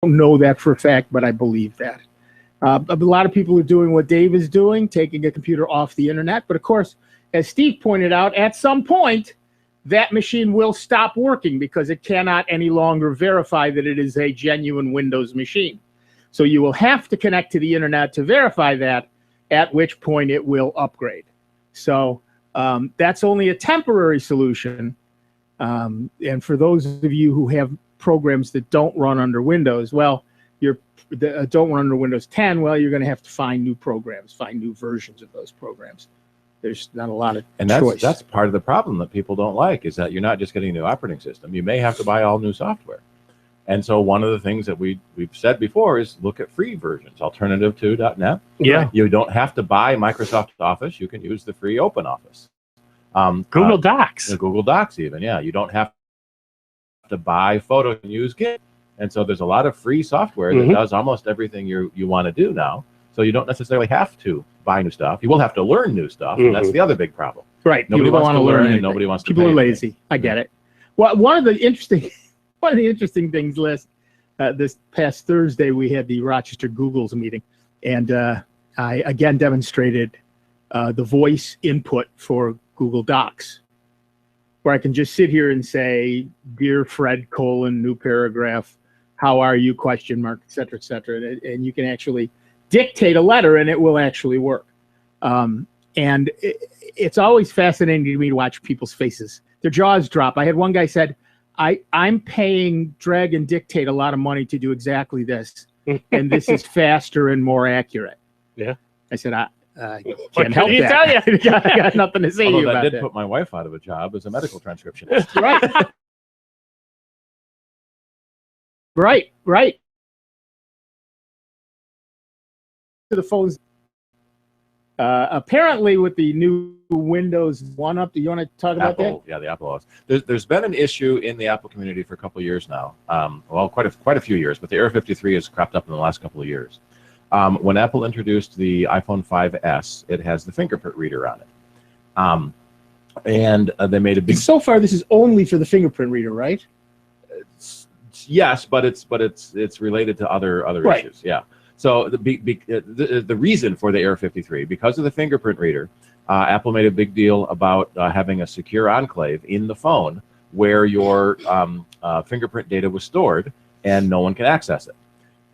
don't know that for a fact, but I believe that. A lot of people are doing what Dave is doing, taking a computer off the internet. But of course, as Steve pointed out, at some point, that machine will stop working because it cannot any longer verify that it is a genuine Windows machine. So you will have to connect to the internet to verify that, at which point it will upgrade. So that's only a temporary solution. And for those of you who have programs that don't run under Windows, well, don't run under Windows 10, well, you're going to have to find new programs, find new versions of those programs. There's not a lot of choice. That's part of the problem that people don't like, is that you're not just getting a new operating system. You may have to buy all new software. And so one of the things that we've said before is look at free versions, alternative to .NET. Yeah. You don't have to buy Microsoft Office. You can use the free Open Office. Google Docs. Google Docs even, yeah. You don't have to buy Photos and use Git. And so there's a lot of free software that does almost everything you want to do now. So you don't necessarily have to buy new stuff. You will have to learn new stuff, and that's the other big problem. Right. Nobody people wants want to learn, anything. and nobody wants to People pay are lazy. I get it. Well, one of the interesting things, Les, this past Thursday we had the Rochester Googles meeting, and I again demonstrated the voice input for Google Docs, where I can just sit here and say, "Dear Fred, new paragraph, how are you, ? Et cetera, and you can actually dictate a letter, and it will actually work. And it's always fascinating to me to watch people's faces. Their jaws drop. I had one guy said, I'm paying Drag and Dictate a lot of money to do exactly this, and this is faster and more accurate. Yeah. I said, I can't help that. Tell you? I got nothing to say to you about that. Although that did put my wife out of a job as a medical transcriptionist. Right. Right. The phones. Apparently, with the new Windows 1 up, do you want to talk about that? Yeah, the Apple OS. There's been an issue in the Apple community for a couple of years now. Well, quite a few years, but the Error 53 has cropped up in the last couple of years. When Apple introduced the iPhone 5S, it has the fingerprint reader on it, and they made a big. So far, this is only for the fingerprint reader, right? Yes, but it's related to other issues. Yeah. So the reason for the Error 53, because of the fingerprint reader, Apple made a big deal about having a secure enclave in the phone where your fingerprint data was stored and no one can access it.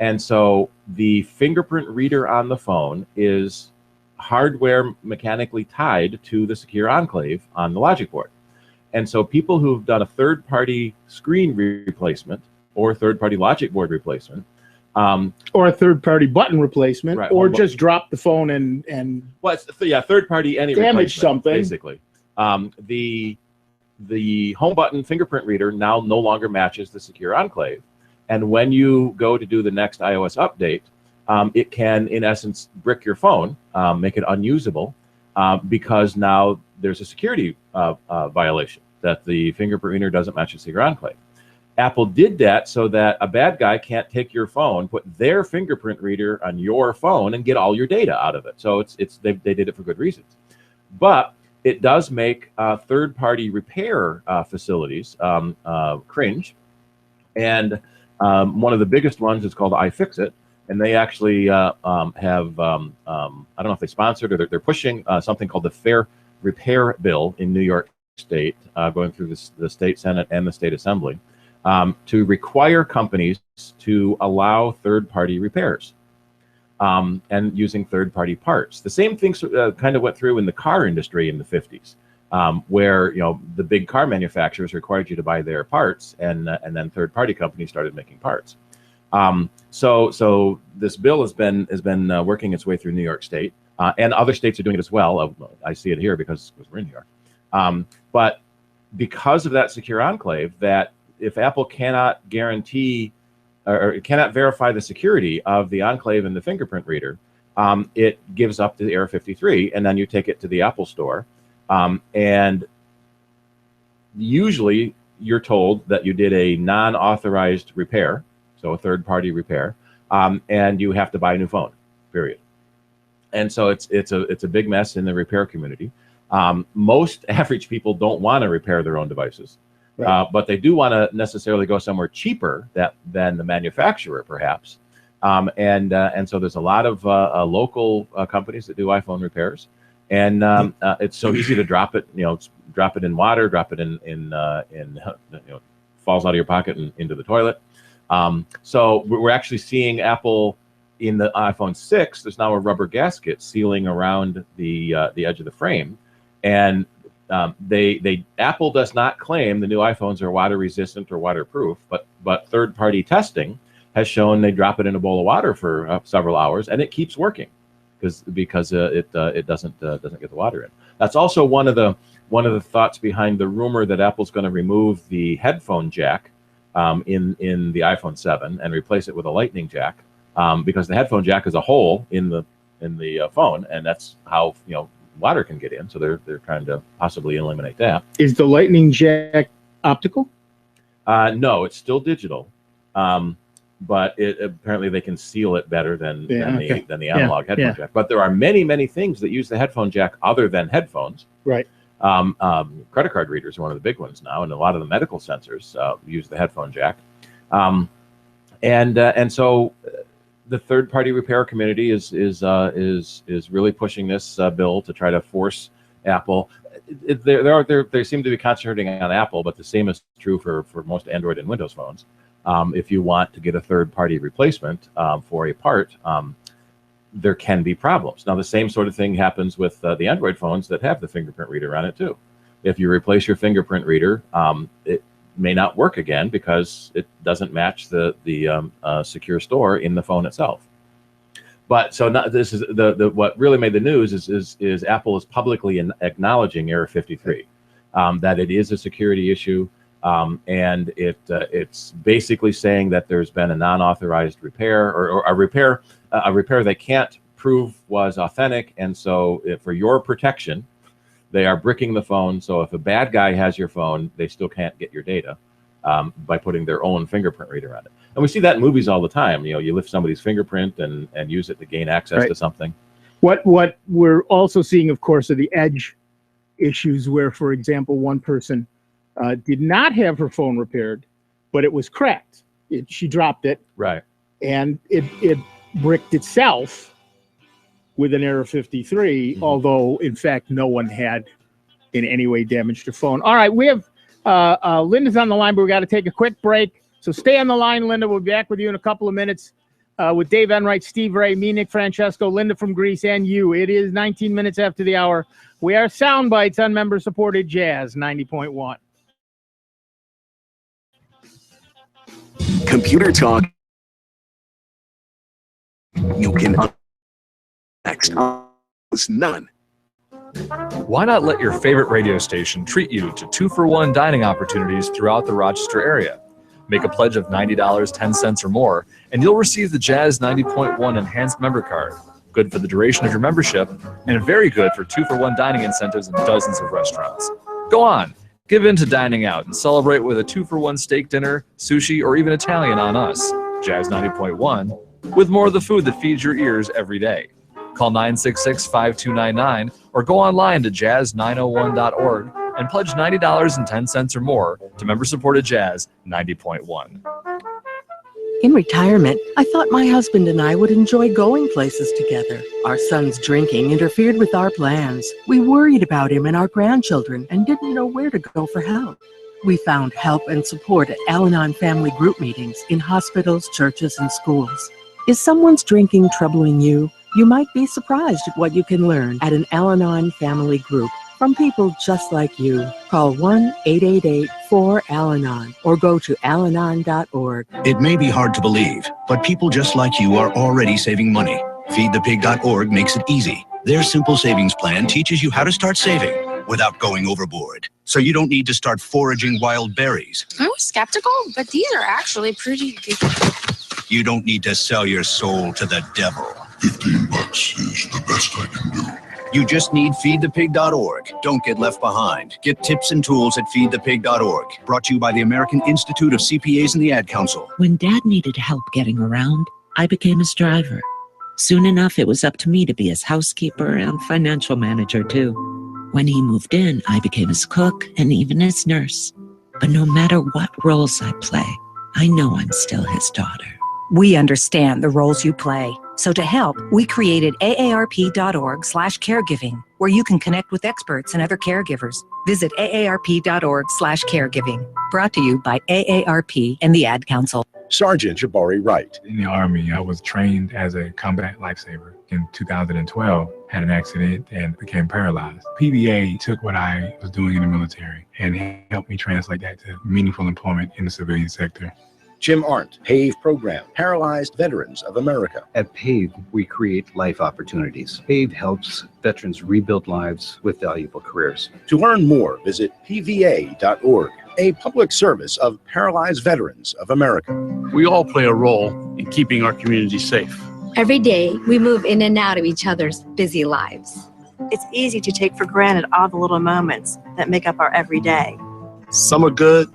And so the fingerprint reader on the phone is hardware mechanically tied to the secure enclave on the logic board. And so people who've done a third-party screen replacement or third-party logic board replacement, or a third-party button replacement, right, or just drop the phone and well, third-party any damage something. Basically, the home button fingerprint reader now no longer matches the secure enclave, and when you go to do the next iOS update, it can, in essence, brick your phone, make it unusable, because now there's a security violation that the fingerprint reader doesn't match the secure enclave. Apple did that so that a bad guy can't take your phone, put their fingerprint reader on your phone, and get all your data out of it. So they did it for good reasons. But it does make third-party repair facilities cringe. And one of the biggest ones is called iFixit. And they actually have, I don't know if they sponsored or they're pushing something called the Fair Repair Bill in New York State, going through the State Senate and the State Assembly. To require companies to allow third-party repairs and using third-party parts. The same thing kind of went through in the car industry in the 50s, where the big car manufacturers required you to buy their parts, and then third-party companies started making parts. So this bill has been working its way through New York State, and other states are doing it as well. I see it here because we're in New York. But because of that secure enclave, that if Apple cannot guarantee or cannot verify the security of the enclave and the fingerprint reader, it gives up to the Error 53, and then you take it to the Apple Store. And usually you're told that you did a non-authorized repair, so a third-party repair, and you have to buy a new phone, period. And so it's a big mess in the repair community. Most average people don't want to repair their own devices. Right. But they do want to necessarily go somewhere cheaper than the manufacturer, perhaps. And so there's a lot of local companies that do iPhone repairs, and it's so easy to drop it. Drop it in water, drop it in falls out of your pocket and into the toilet. So we're actually seeing Apple in the iPhone 6. There's now a rubber gasket sealing around the edge of the frame, and Apple does not claim the new iPhones are water resistant or waterproof, but third-party testing has shown they drop it in a bowl of water for several hours and it keeps working because it doesn't get the water in. That's also one of the thoughts behind the rumor that Apple's going to remove the headphone jack in the iPhone 7 and replace it with a Lightning jack, because the headphone jack is a hole in the phone, and that's how water can get in. So they're trying to possibly eliminate that. Is the Lightning jack optical? No, it's still digital, but apparently they can seal it better than the analog headphone jack. But there are many things that use the headphone jack other than headphones. Right. Credit card readers are one of the big ones now, and a lot of the medical sensors use the headphone jack. And so the third-party repair community is really pushing this bill to try to force Apple. They seem to be concentrating on Apple, but the same is true for most Android and Windows phones. If you want to get a third-party replacement for a part, there can be problems. Now, the same sort of thing happens with the Android phones that have the fingerprint reader on it too. If you replace your fingerprint reader, it may not work again because it doesn't match the secure store in the phone itself. But so this is what really made the news is Apple is publicly acknowledging Error 53, that it is a security issue, and it's basically saying that there's been a non-authorized repair or a repair they can't prove was authentic, and so for your protection, they are bricking the phone. So if a bad guy has your phone, they still can't get your data by putting their own fingerprint reader on it. And we see that in movies all the time. You lift somebody's fingerprint and use it to gain access to something. What we're also seeing, of course, are the edge issues where, for example, one person did not have her phone repaired, but it was cracked. She dropped it. Right. And it bricked itself with an Error 53, although, in fact, no one had in any way damaged her phone. All right, we have Linda's on the line, but we got to take a quick break. So stay on the line, Linda. We'll be back with you in a couple of minutes with Dave Enright, Steve Ray, me, Nick Francesco, Linda from Greece, and you. It is 19 minutes after the hour. We are Sound Bytes on member-supported Jazz 90.1. Computer talk. You can next. None. Why not let your favorite radio station treat you to 2-for-1 dining opportunities throughout the Rochester area? Make a pledge of $90, 10 cents or more, and you'll receive the Jazz 90.1 Enhanced Member Card. Good for the duration of your membership, and very good for 2-for-1 dining incentives in dozens of restaurants. Go on, give in to dining out and celebrate with a 2-for-1 steak dinner, sushi, or even Italian on us, Jazz 90.1, with more of the food that feeds your ears every day. Call 966-5299 or go online to jazz901.org and pledge $90 and 10 cents or more to member-supported Jazz 90.1. In retirement, I thought my husband and I would enjoy going places together. Our son's drinking interfered with our plans. We worried about him and our grandchildren and didn't know where to go for help. We found help and support at Al-Anon family group meetings in hospitals, churches, and schools. Is someone's drinking troubling you? You might be surprised at what you can learn at an Al-Anon family group from people just like you. Call 1-888-4-AL-ANON or go to alanon.org. It may be hard to believe, but people just like you are already saving money. FeedThePig.org makes it easy. Their simple savings plan teaches you how to start saving without going overboard. So you don't need to start foraging wild berries. I was skeptical, but these are actually pretty good. You don't need to sell your soul to the devil. $15 is the best I can do. You just need feedthepig.org. Don't get left behind. Get tips and tools at feedthepig.org. Brought to you by the American Institute of CPAs and the Ad Council. When Dad needed help getting around, I became his driver. Soon enough, it was up to me to be his housekeeper and financial manager, too. When he moved in, I became his cook and even his nurse. But no matter what roles I play, I know I'm still his daughter. We understand the roles you play. So to help, we created aarp.org/caregiving, where you can connect with experts and other caregivers. Visit aarp.org/caregiving. Brought to you by AARP and the Ad Council. Sergeant Jabari Wright. In the Army, I was trained as a combat lifesaver. In 2012, had an accident and became paralyzed. PBA took what I was doing in the military and helped me translate that to meaningful employment in the civilian sector. Jim Arndt, PAVE Program, Paralyzed Veterans of America. At PAVE, we create life opportunities. PAVE helps veterans rebuild lives with valuable careers. To learn more, visit pva.org, a public service of Paralyzed Veterans of America. We all play a role in keeping our community safe. Every day, we move in and out of each other's busy lives. It's easy to take for granted all the little moments that make up our everyday. Some are good,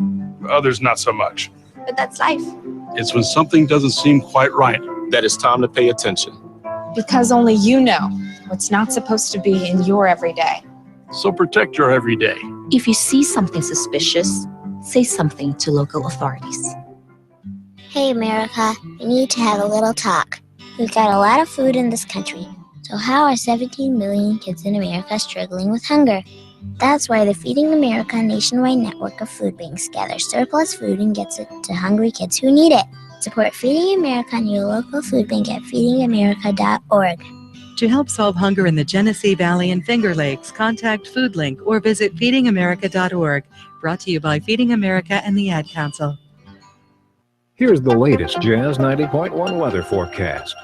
others not so much. But that's life. It's when something doesn't seem quite right that it's time to pay attention. Because only you know what's not supposed to be in your everyday. So protect your everyday. If you see something suspicious, say something to local authorities. Hey, America, we need to have a little talk. We've got a lot of food in this country. So how are 17 million kids in America struggling with hunger? That's why the Feeding America nationwide network of food banks gathers surplus food and gets it to hungry kids who need it. Support Feeding America and your local food bank at feedingamerica.org. To help solve hunger in the Genesee Valley and Finger Lakes, contact FoodLink or visit feedingamerica.org. Brought to you by Feeding America and the Ad Council. Here's the latest Jazz 90.1 weather forecast.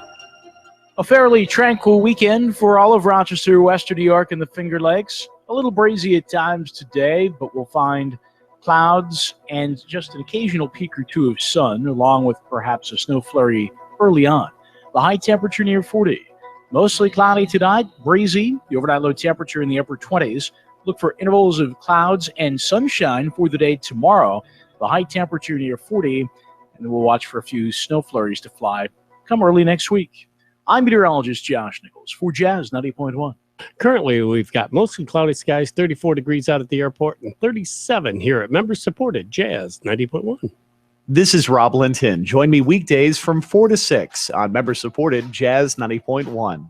A fairly tranquil weekend for all of Rochester, Western New York, and the Finger Lakes. A little breezy at times today, but we'll find clouds and just an occasional peak or two of sun, along with perhaps a snow flurry early on. The high temperature near 40. Mostly cloudy tonight, breezy. The overnight low temperature in the upper 20s. Look for intervals of clouds and sunshine for the day tomorrow. The high temperature near 40, and then we'll watch for a few snow flurries to fly come early next week. I'm meteorologist Josh Nichols for Jazz 90.1. Currently, we've got mostly cloudy skies, 34 degrees out at the airport, and 37 here at member-supported Jazz 90.1. This is Rob Linton. Join me weekdays from 4 to 6 on member-supported Jazz 90.1.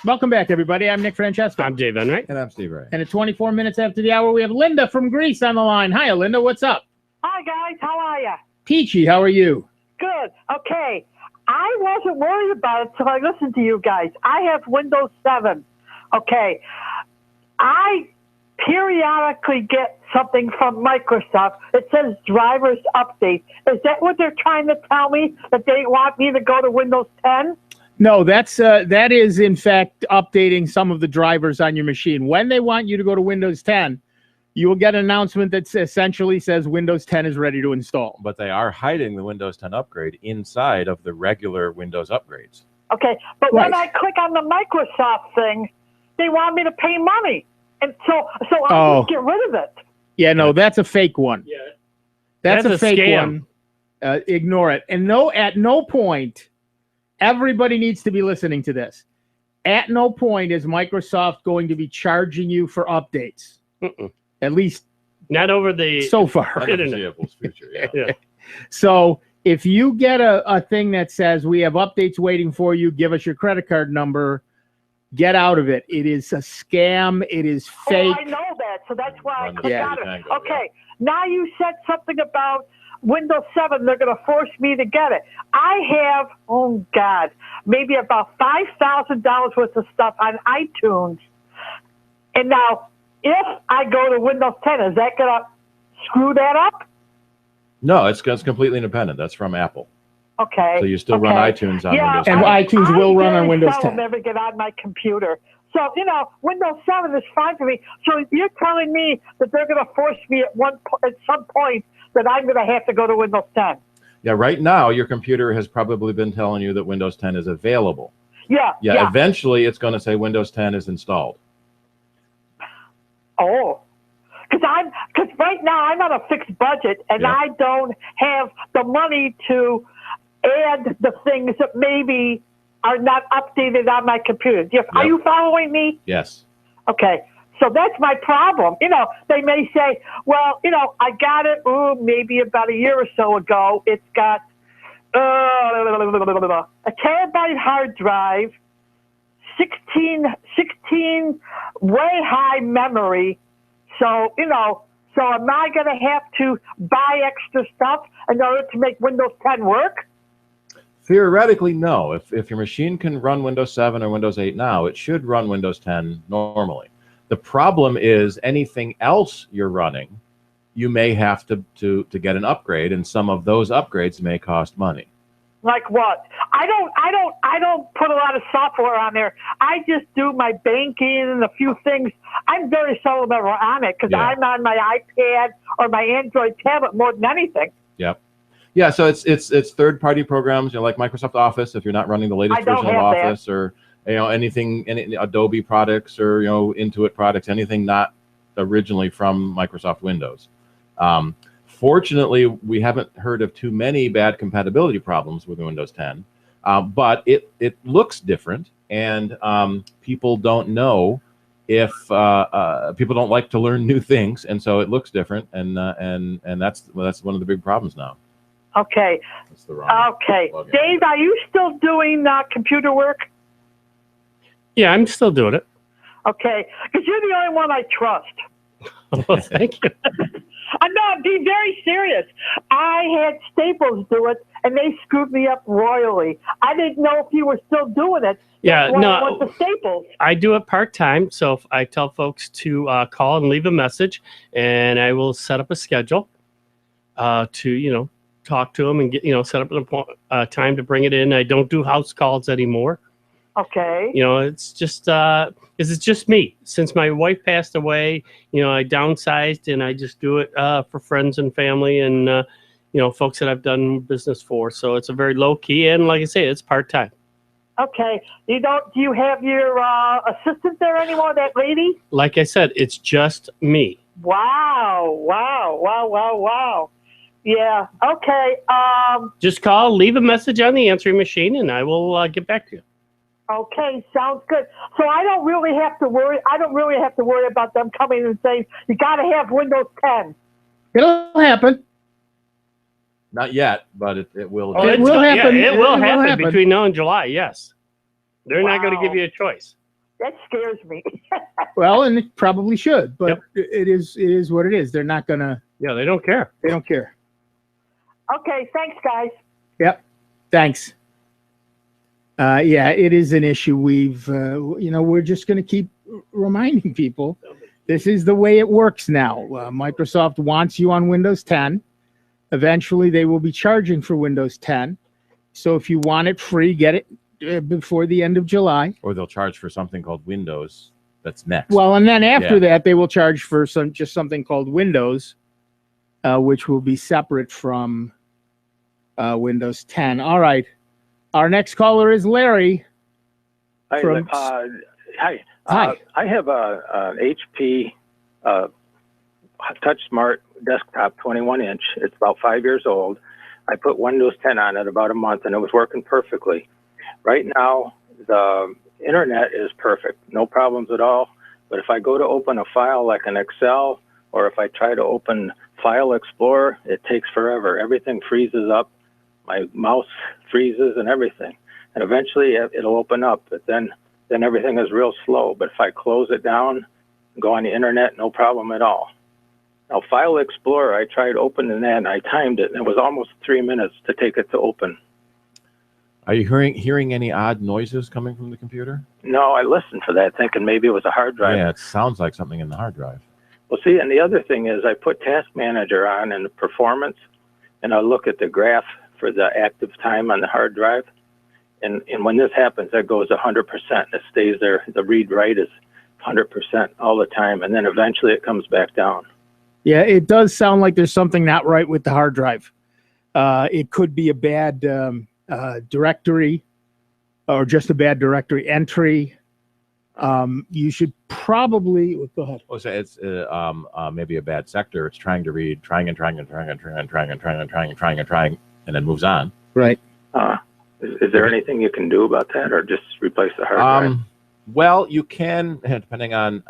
Welcome back, everybody. I'm Nick Francesco. I'm Dave Enright. And I'm Steve Ray. And at 24 minutes after the hour, we have Linda from Greece on the line. Hi, Linda. What's up? Hi, guys. How are you? Peachy, how are you? Good. Okay. I wasn't worried about it until I listened to you guys. I have Windows 7. Okay. I periodically get something from Microsoft. It says drivers update. Is that what they're trying to tell me? That they want me to go to Windows 10? No, that is, in fact, updating some of the drivers on your machine. When they want you to go to Windows 10, you will get an announcement that essentially says Windows 10 is ready to install. But they are hiding the Windows 10 upgrade inside of the regular Windows upgrades. Okay, but when I click on the Microsoft thing, they want me to pay money. And so I'll just get rid of it. Yeah, no, that's a fake one. Yeah. That's a fake scam. one. Ignore it. And at no point, everybody needs to be listening to this. At no point is Microsoft going to be charging you for updates. At least not over the so far. Future, yeah. So if you get a thing that says we have updates waiting for you, give us your credit card number, get out of it. It is a scam. It is fake. Oh, I know that. So that's why I clicked Yeah. on it. Okay. Now you said something about Windows 7. They're going to force me to get it. I have, oh, God, maybe about $5,000 worth of stuff on iTunes. And now, if I go to Windows 10, is that going to screw that up? No, it's completely independent. That's from Apple. Okay. So you still run iTunes on Windows 10. And iTunes will run on Windows 10. I never get on my computer. So, Windows 7 is fine for me. So you're telling me that they're going to force me at some point that I'm going to have to go to Windows 10. Yeah, right now your computer has probably been telling you that Windows 10 is available. Yeah. Eventually it's going to say Windows 10 is installed. Oh, because right now I'm on a fixed budget and I don't have the money to add the things that maybe are not updated on my computer. Are you following me? Yes. Okay. So that's my problem. They may say, well, I got it maybe about a year or so ago. It's got a terabyte hard drive, 16 way high memory. So, so am I going to have to buy extra stuff in order to make Windows 10 work? Theoretically, no. If your machine can run Windows 7 or Windows 8 now, it should run Windows 10 normally. The problem is anything else you're running, you may have to get an upgrade, and some of those upgrades may cost money. Like what? I don't put a lot of software on there. I just do my banking and a few things. I'm very seldom ever on it because I'm on my iPad or my Android tablet more than anything. Yep. Yeah, so it's third-party programs, like Microsoft Office. If you're not running the latest version of Office, or any Adobe products or Intuit products, anything not originally from Microsoft Windows. Fortunately, we haven't heard of too many bad compatibility problems with Windows 10, but it looks different, and people don't know if people don't like to learn new things, and so it looks different, and that's one of the big problems now. Okay. That's the wrong plugin. Dave, are you still doing computer work? Yeah, I'm still doing it. Okay, because you're the only one I trust. Well, thank you. I'm not being very serious. I had Staples do it, and they screwed me up royally. I didn't know if you were still doing it. Yeah, That's why I no. went to Staples. I do it part-time, so if I tell folks to call and leave a message, and I will set up a schedule to, talk to them and get, set up a time to bring it in. I don't do house calls anymore. Okay. It's just it's just me. Since my wife passed away, I downsized, and I just do it for friends and family and folks that I've done business for. So it's a very low key, and like I say, it's part time. Okay. Do you have your assistant there anymore? That lady? Like I said, it's just me. Wow! Yeah. Okay. Just call, leave a message on the answering machine, and I will get back to you. Okay, sounds good. So I don't really have to worry. About them coming and saying you got to have Windows 10. It'll happen. Not yet, but it will. Oh, it will happen. Yeah, it will happen between now and July. Yes, they're not going to give you a choice. That scares me. Well, and it probably should, but it is what it is. They're not gonna. Yeah, they don't care. They don't care. Okay, thanks, guys. Yep, thanks. Yeah, it is an issue. We've, we're just going to keep reminding people this is the way it works now. Microsoft wants you on Windows 10. Eventually, they will be charging for Windows 10. So if you want it free, get it before the end of July. Or they'll charge for something called Windows that's next. Well, and then after that, they will charge for something called Windows, which will be separate from Windows 10. All right. Our next caller is Larry. Hi. Hi. Hi. I have an HP Touch Smart desktop, 21-inch. It's about 5 years old. I put Windows 10 on it about a month, and it was working perfectly. Right now, the internet is perfect. No problems at all. But if I go to open a file like an Excel, or if I try to open File Explorer, it takes forever. Everything freezes up. My mouse freezes and everything. And eventually it'll open up, but then everything is real slow. But if I close it down and go on the internet, no problem at all. Now, File Explorer, I tried opening that, and I timed it, and it was almost 3 minutes to take it to open. Are you hearing any odd noises coming from the computer? No, I listened for that, thinking maybe it was a hard drive. Yeah, it sounds like something in the hard drive. Well, see, and the other thing is I put Task Manager on in the performance, and I look at the graph for the active time on the hard drive. And when this happens, that goes 100%. It stays there. The read-write is 100% all the time, and then eventually it comes back down. Yeah, it does sound like there's something not right with the hard drive. It could be a bad directory or just a bad directory entry. You should probably go ahead. Oh, so it's maybe a bad sector. It's trying to read, trying, and then moves on. Right. Is there anything you can do about that, or just replace the hard drive? Well, you can, depending on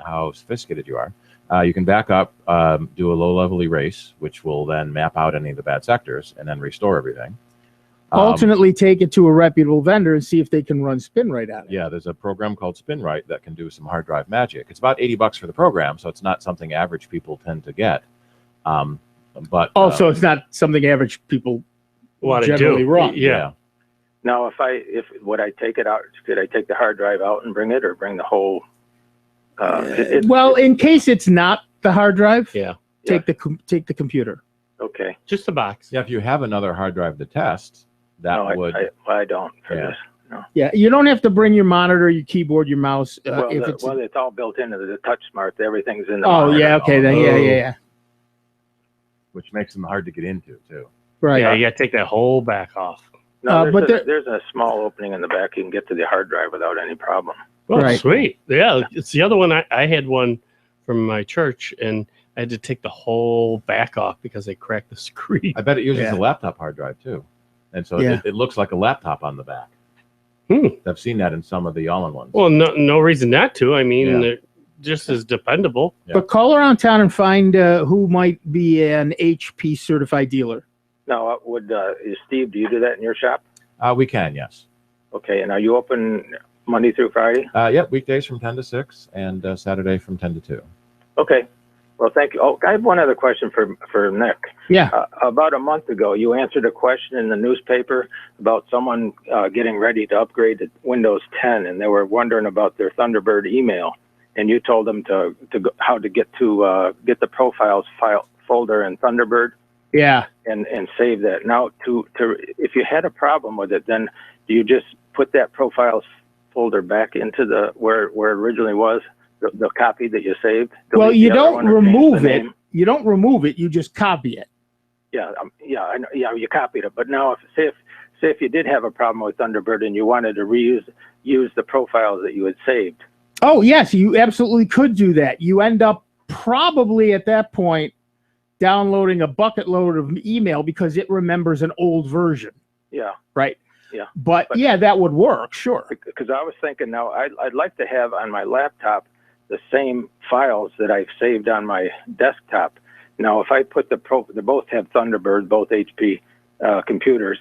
how sophisticated you are, you can back up, do a low-level erase, which will then map out any of the bad sectors and then restore everything. Alternately, take it to a reputable vendor and see if they can run SpinRite on it. Yeah, there's a program called SpinRite that can do some hard drive magic. It's about $80 for the program, so it's not something average people tend to get. But also, it's not something average people want to generally do. run. Yeah. Now, would I take it out? Could I take the hard drive out and bring it, or bring the whole? Well, in case it's not the hard drive, take the computer. Okay. Just the box. Yeah, if you have another hard drive to test, that would. I don't for this. No. Yeah, you don't have to bring your monitor, your keyboard, your mouse. It's all built into the Touch Smart. Everything's in the. Oh monitor. yeah, okay then. Yeah. Which makes them hard to get into too. Right. Yeah, you got to take that whole back off. No, there's a small opening in the back. You can get to the hard drive without any problem. Oh, sweet. Yeah, it's the other one. I had one from my church, and I had to take the whole back off because they cracked the screen. I bet it uses a laptop hard drive too, and so it looks like a laptop on the back. I've seen that in some of the all-in-ones. Well, no reason not to. I mean, they're just as dependable. But call around town and find who might be an HP certified dealer. Now, Steve, do you do that in your shop? We can, yes. Okay, and are you open Monday through Friday? Yep, weekdays from 10 to 6 and Saturday from 10 to 2. Okay. Well, thank you. Oh, I have one other question for Nick. Yeah. About a month ago, you answered a question in the newspaper about someone getting ready to upgrade to Windows 10, and they were wondering about their Thunderbird email, and you told them how to get the profiles folder in Thunderbird. Yeah. And save that. Now, if you had a problem with it, then do you just put that profiles folder back into where it originally was, the copy that you saved? Well, you don't remove it. You don't remove it. You just copy it. Yeah, I know, you copied it. But now, if you did have a problem with Thunderbird and you wanted to use the profiles that you had saved. Oh yes, you absolutely could do that. You end up probably at that point downloading a bucket load of email because it remembers an old version. Yeah. Right. Yeah. But yeah, that would work. Sure. Because I was thinking now I'd like to have on my laptop the same files that I've saved on my desktop. Now, if I put they both have Thunderbird, both HP computers.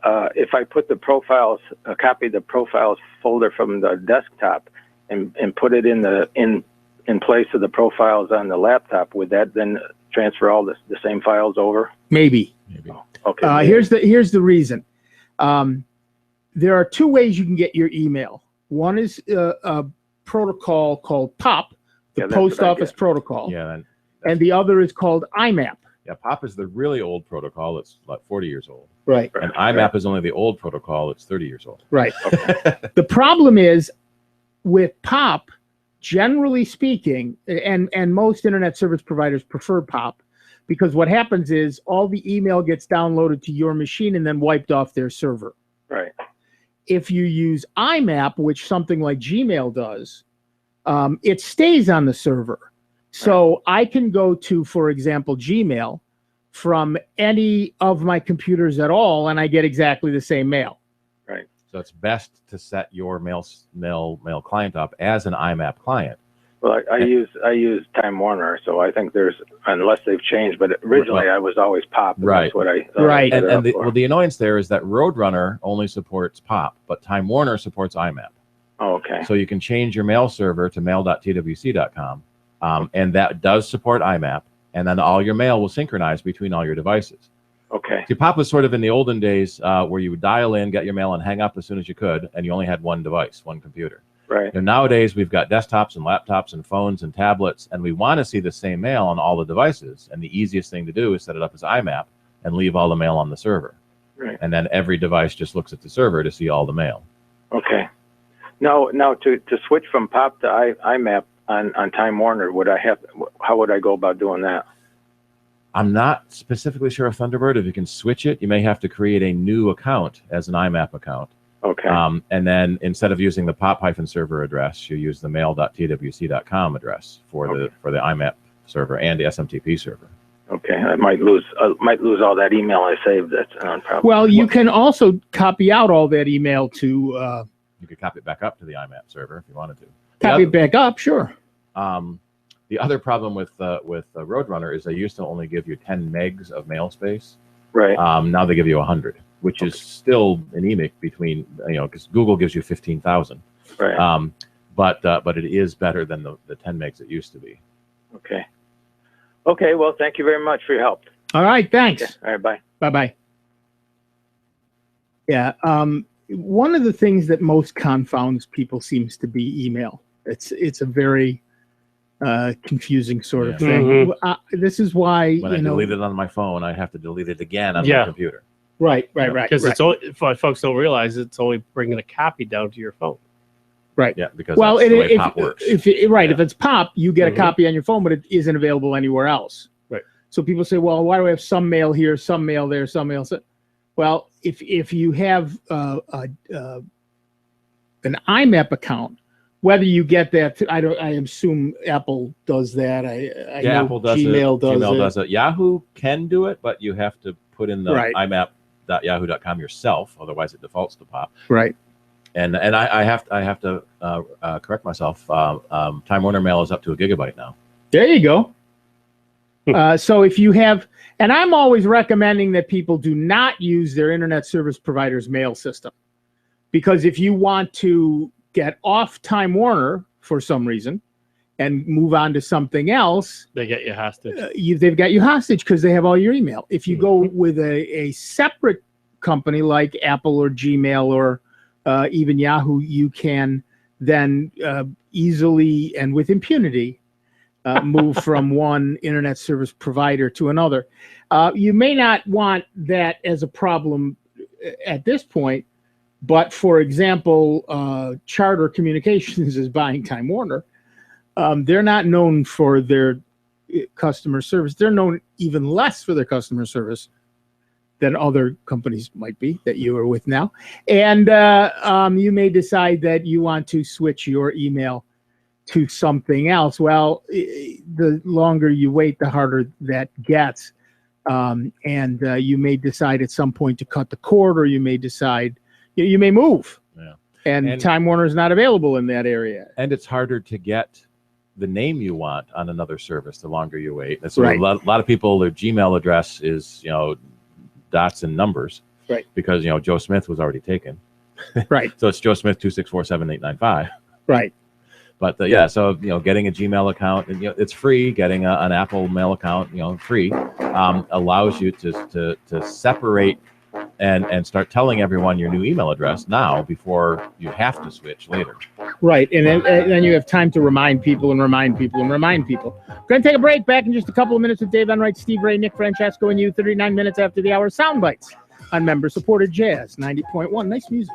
If I put the profiles, copy the profiles folder from the desktop and put it in place of the profiles on the laptop, would that then transfer all the same files over? Maybe. Okay. Here's the reason. There are two ways you can get your email. One is a protocol called POP, the Post Office Protocol. Yeah. And the other is called IMAP. Yeah, POP is the really old protocol. It's like 40 years old. Right. And IMAP is only the old protocol. It's 30 years old. Right. The problem is with POP, generally speaking, and most internet service providers prefer POP, because what happens is all the email gets downloaded to your machine and then wiped off their server. Right. If you use IMAP, which something like Gmail does, it stays on the server. So I can go to, for example, Gmail from any of my computers at all, and I get exactly the same mail. Right. So it's best to set your mail client up as an IMAP client. Well, I use Time Warner, so I think unless they've changed, but originally I was always POP. And Right. That's what I right. And the annoyance there is that Roadrunner only supports POP, but Time Warner supports IMAP. Oh, okay. So you can change your mail server to mail.twc.com, and that does support IMAP, and then all your mail will synchronize between all your devices. Okay. See, POP was sort of in the olden days where you would dial in, get your mail, and hang up as soon as you could, and you only had one device, one computer. Right. And nowadays, we've got desktops and laptops and phones and tablets, and we want to see the same mail on all the devices. And the easiest thing to do is set it up as IMAP and leave all the mail on the server. Right. And then every device just looks at the server to see all the mail. Okay. Now to switch from POP to IMAP on Time Warner, how would I go about doing that? I'm not specifically sure of Thunderbird. If you can switch it, you may have to create a new account as an IMAP account. Okay. And then instead of using the POP-server address, you use the mail.twc.com address for the IMAP server and the SMTP server. Okay. I might lose all that email I saved. That's probably. Well, you can also copy out all that email to You could copy it back up to the IMAP server if you wanted to. Copy it back up, sure. The other problem with Roadrunner is they used to only give you 10 megs of mail space. Right. Now they give you 100, which is still anemic between, because Google gives you 15,000. Right. But it is better than the 10 megs it used to be. Okay. Okay. Well, thank you very much for your help. All right. Thanks. Okay. All right. Bye. Bye-bye. Yeah. One of the things that most confounds people seems to be email. It's a very confusing sort of thing. This is why when I delete it on my phone, I have to delete it again on my Yeah. computer. Right. Because it's only, what folks don't realize, it's only bringing a copy down to your phone. Right. Yeah, because well, that's the way POP works. If it's POP, you get a copy on your phone, but it isn't available anywhere else. Right. So people say, well, why do I have some mail here, some mail there, some mail? Well, if you have an IMAP account, whether you get that, I assume Apple does that. I know Apple does Gmail it. does Gmail it. does it. Yahoo can do it, but you have to put in the Right. imap.yahoo.com yourself. Otherwise, it defaults to POP. Right. And I have to correct myself. Time Warner Mail is up to 1 gigabyte now. There you go. So if you have, and I'm always recommending that people do not use their internet service provider's mail system, because if you want to get off Time Warner for some reason and move on to something else, They get you hostage. they've got you hostage because they have all your email. If you go with a separate company like Apple or Gmail or even Yahoo, you can then easily and with impunity move from one internet service provider to another. You may not want that as a problem at this point, but for example, Charter Communications is buying Time Warner. They're not known for their customer service. They're known even less for their customer service than other companies might be that you are with now. And you may decide that you want to switch your email to something else. Well, the longer you wait, the harder that gets. And you may decide at some point to cut the cord, or you may decide, you may move. Yeah. And Time Warner is not available in that area. And it's harder to get the name you want on another service the longer you wait. And so Right. a lot of people, their Gmail address is, dots and numbers. Right. Because, Joe Smith was already taken. Right. So it's Joe Smith 2647895. Right. But so getting a Gmail account, and it's free. Getting an Apple Mail account, free, allows you to separate and start telling everyone your new email address now before you have to switch later. Right. And then you have time to remind people and remind people and remind people. We're going to take a break. Back in just a couple of minutes with Dave Enright, Steve Ray, Nick Francesco, and you. 39 minutes after the hour. Sound Bytes on member-supported Jazz 90.1. Nice music.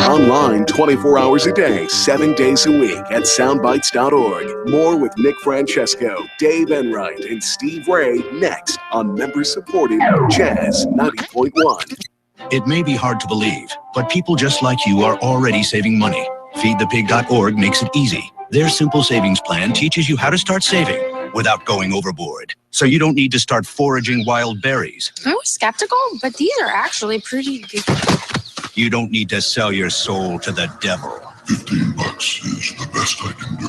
Online 24 hours a day, 7 days a week at soundbytes.org. More with Nick Francesco, Dave Enright, and Steve Ray next on member-supported Jazz 90.1. It may be hard to believe, but people just like you are already saving money. FeedThePig.org makes it easy. Their simple savings plan teaches you how to start saving without going overboard. So you don't need to start foraging wild berries. I was skeptical, but these are actually pretty good. You don't need to sell your soul to the devil. $15 is the best I can do.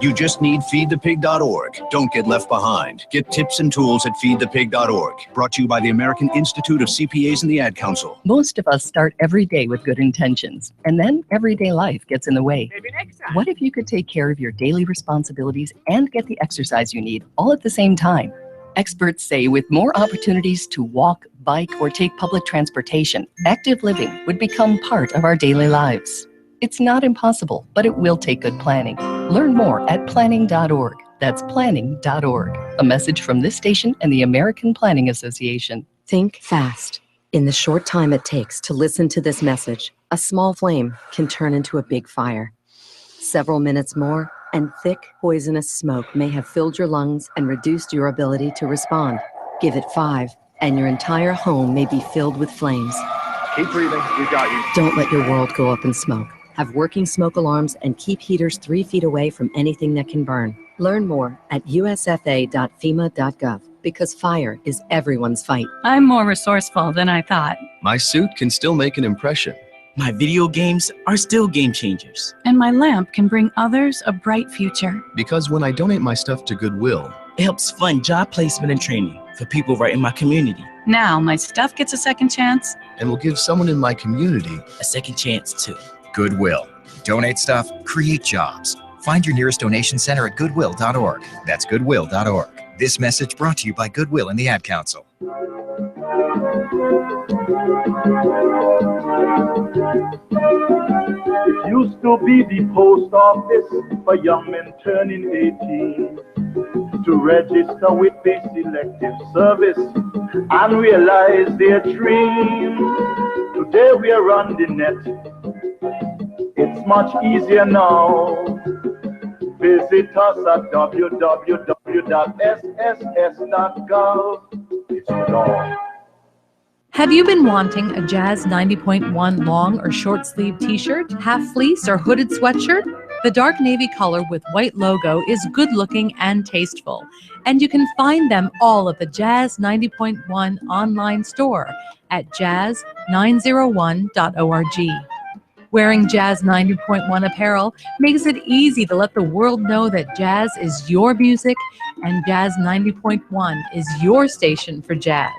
You just need FeedThePig.org. Don't get left behind. Get tips and tools at FeedThePig.org. Brought to you by the American Institute of CPAs and the Ad Council. Most of us start every day with good intentions, and then everyday life gets in the way. Maybe next time. What if you could take care of your daily responsibilities and get the exercise you need all at the same time? Experts say with more opportunities to walk, bike, or take public transportation, active living would become part of our daily lives. It's not impossible, but it will take good planning. Learn more at planning.org. That's planning.org. A message from this station and the American Planning Association. Think fast. In the short time it takes to listen to this message, a small flame can turn into a big fire. Several minutes more, and thick, poisonous smoke may have filled your lungs and reduced your ability to respond. Give it 5, and your entire home may be filled with flames. Keep breathing. We've got you. Don't let your world go up in smoke. Have working smoke alarms and keep heaters 3 feet away from anything that can burn. Learn more at usfa.fema.gov. because fire is everyone's fight. I'm more resourceful than I thought. My suit can still make an impression. My video games are still game changers. And my lamp can bring others a bright future. Because when I donate my stuff to Goodwill, it helps fund job placement and training for people right in my community. Now my stuff gets a second chance. And will give someone in my community a second chance too. Goodwill. Donate stuff, create jobs. Find your nearest donation center at goodwill.org. That's goodwill.org. This message brought to you by Goodwill and the Ad Council. It used to be the post office for young men turning 18 to register with the selective service and realize their dream. Today we are on the net. It's much easier now. Visit us at www.sss.gov. It's law. Have you been wanting a Jazz 90.1 long or short sleeve t-shirt, half fleece or hooded sweatshirt? The dark navy color with white logo is good looking and tasteful, and you can find them all at the Jazz 90.1 online store at jazz901.org. Wearing Jazz 90.1 apparel makes it easy to let the world know that jazz is your music and Jazz 90.1 is your station for jazz.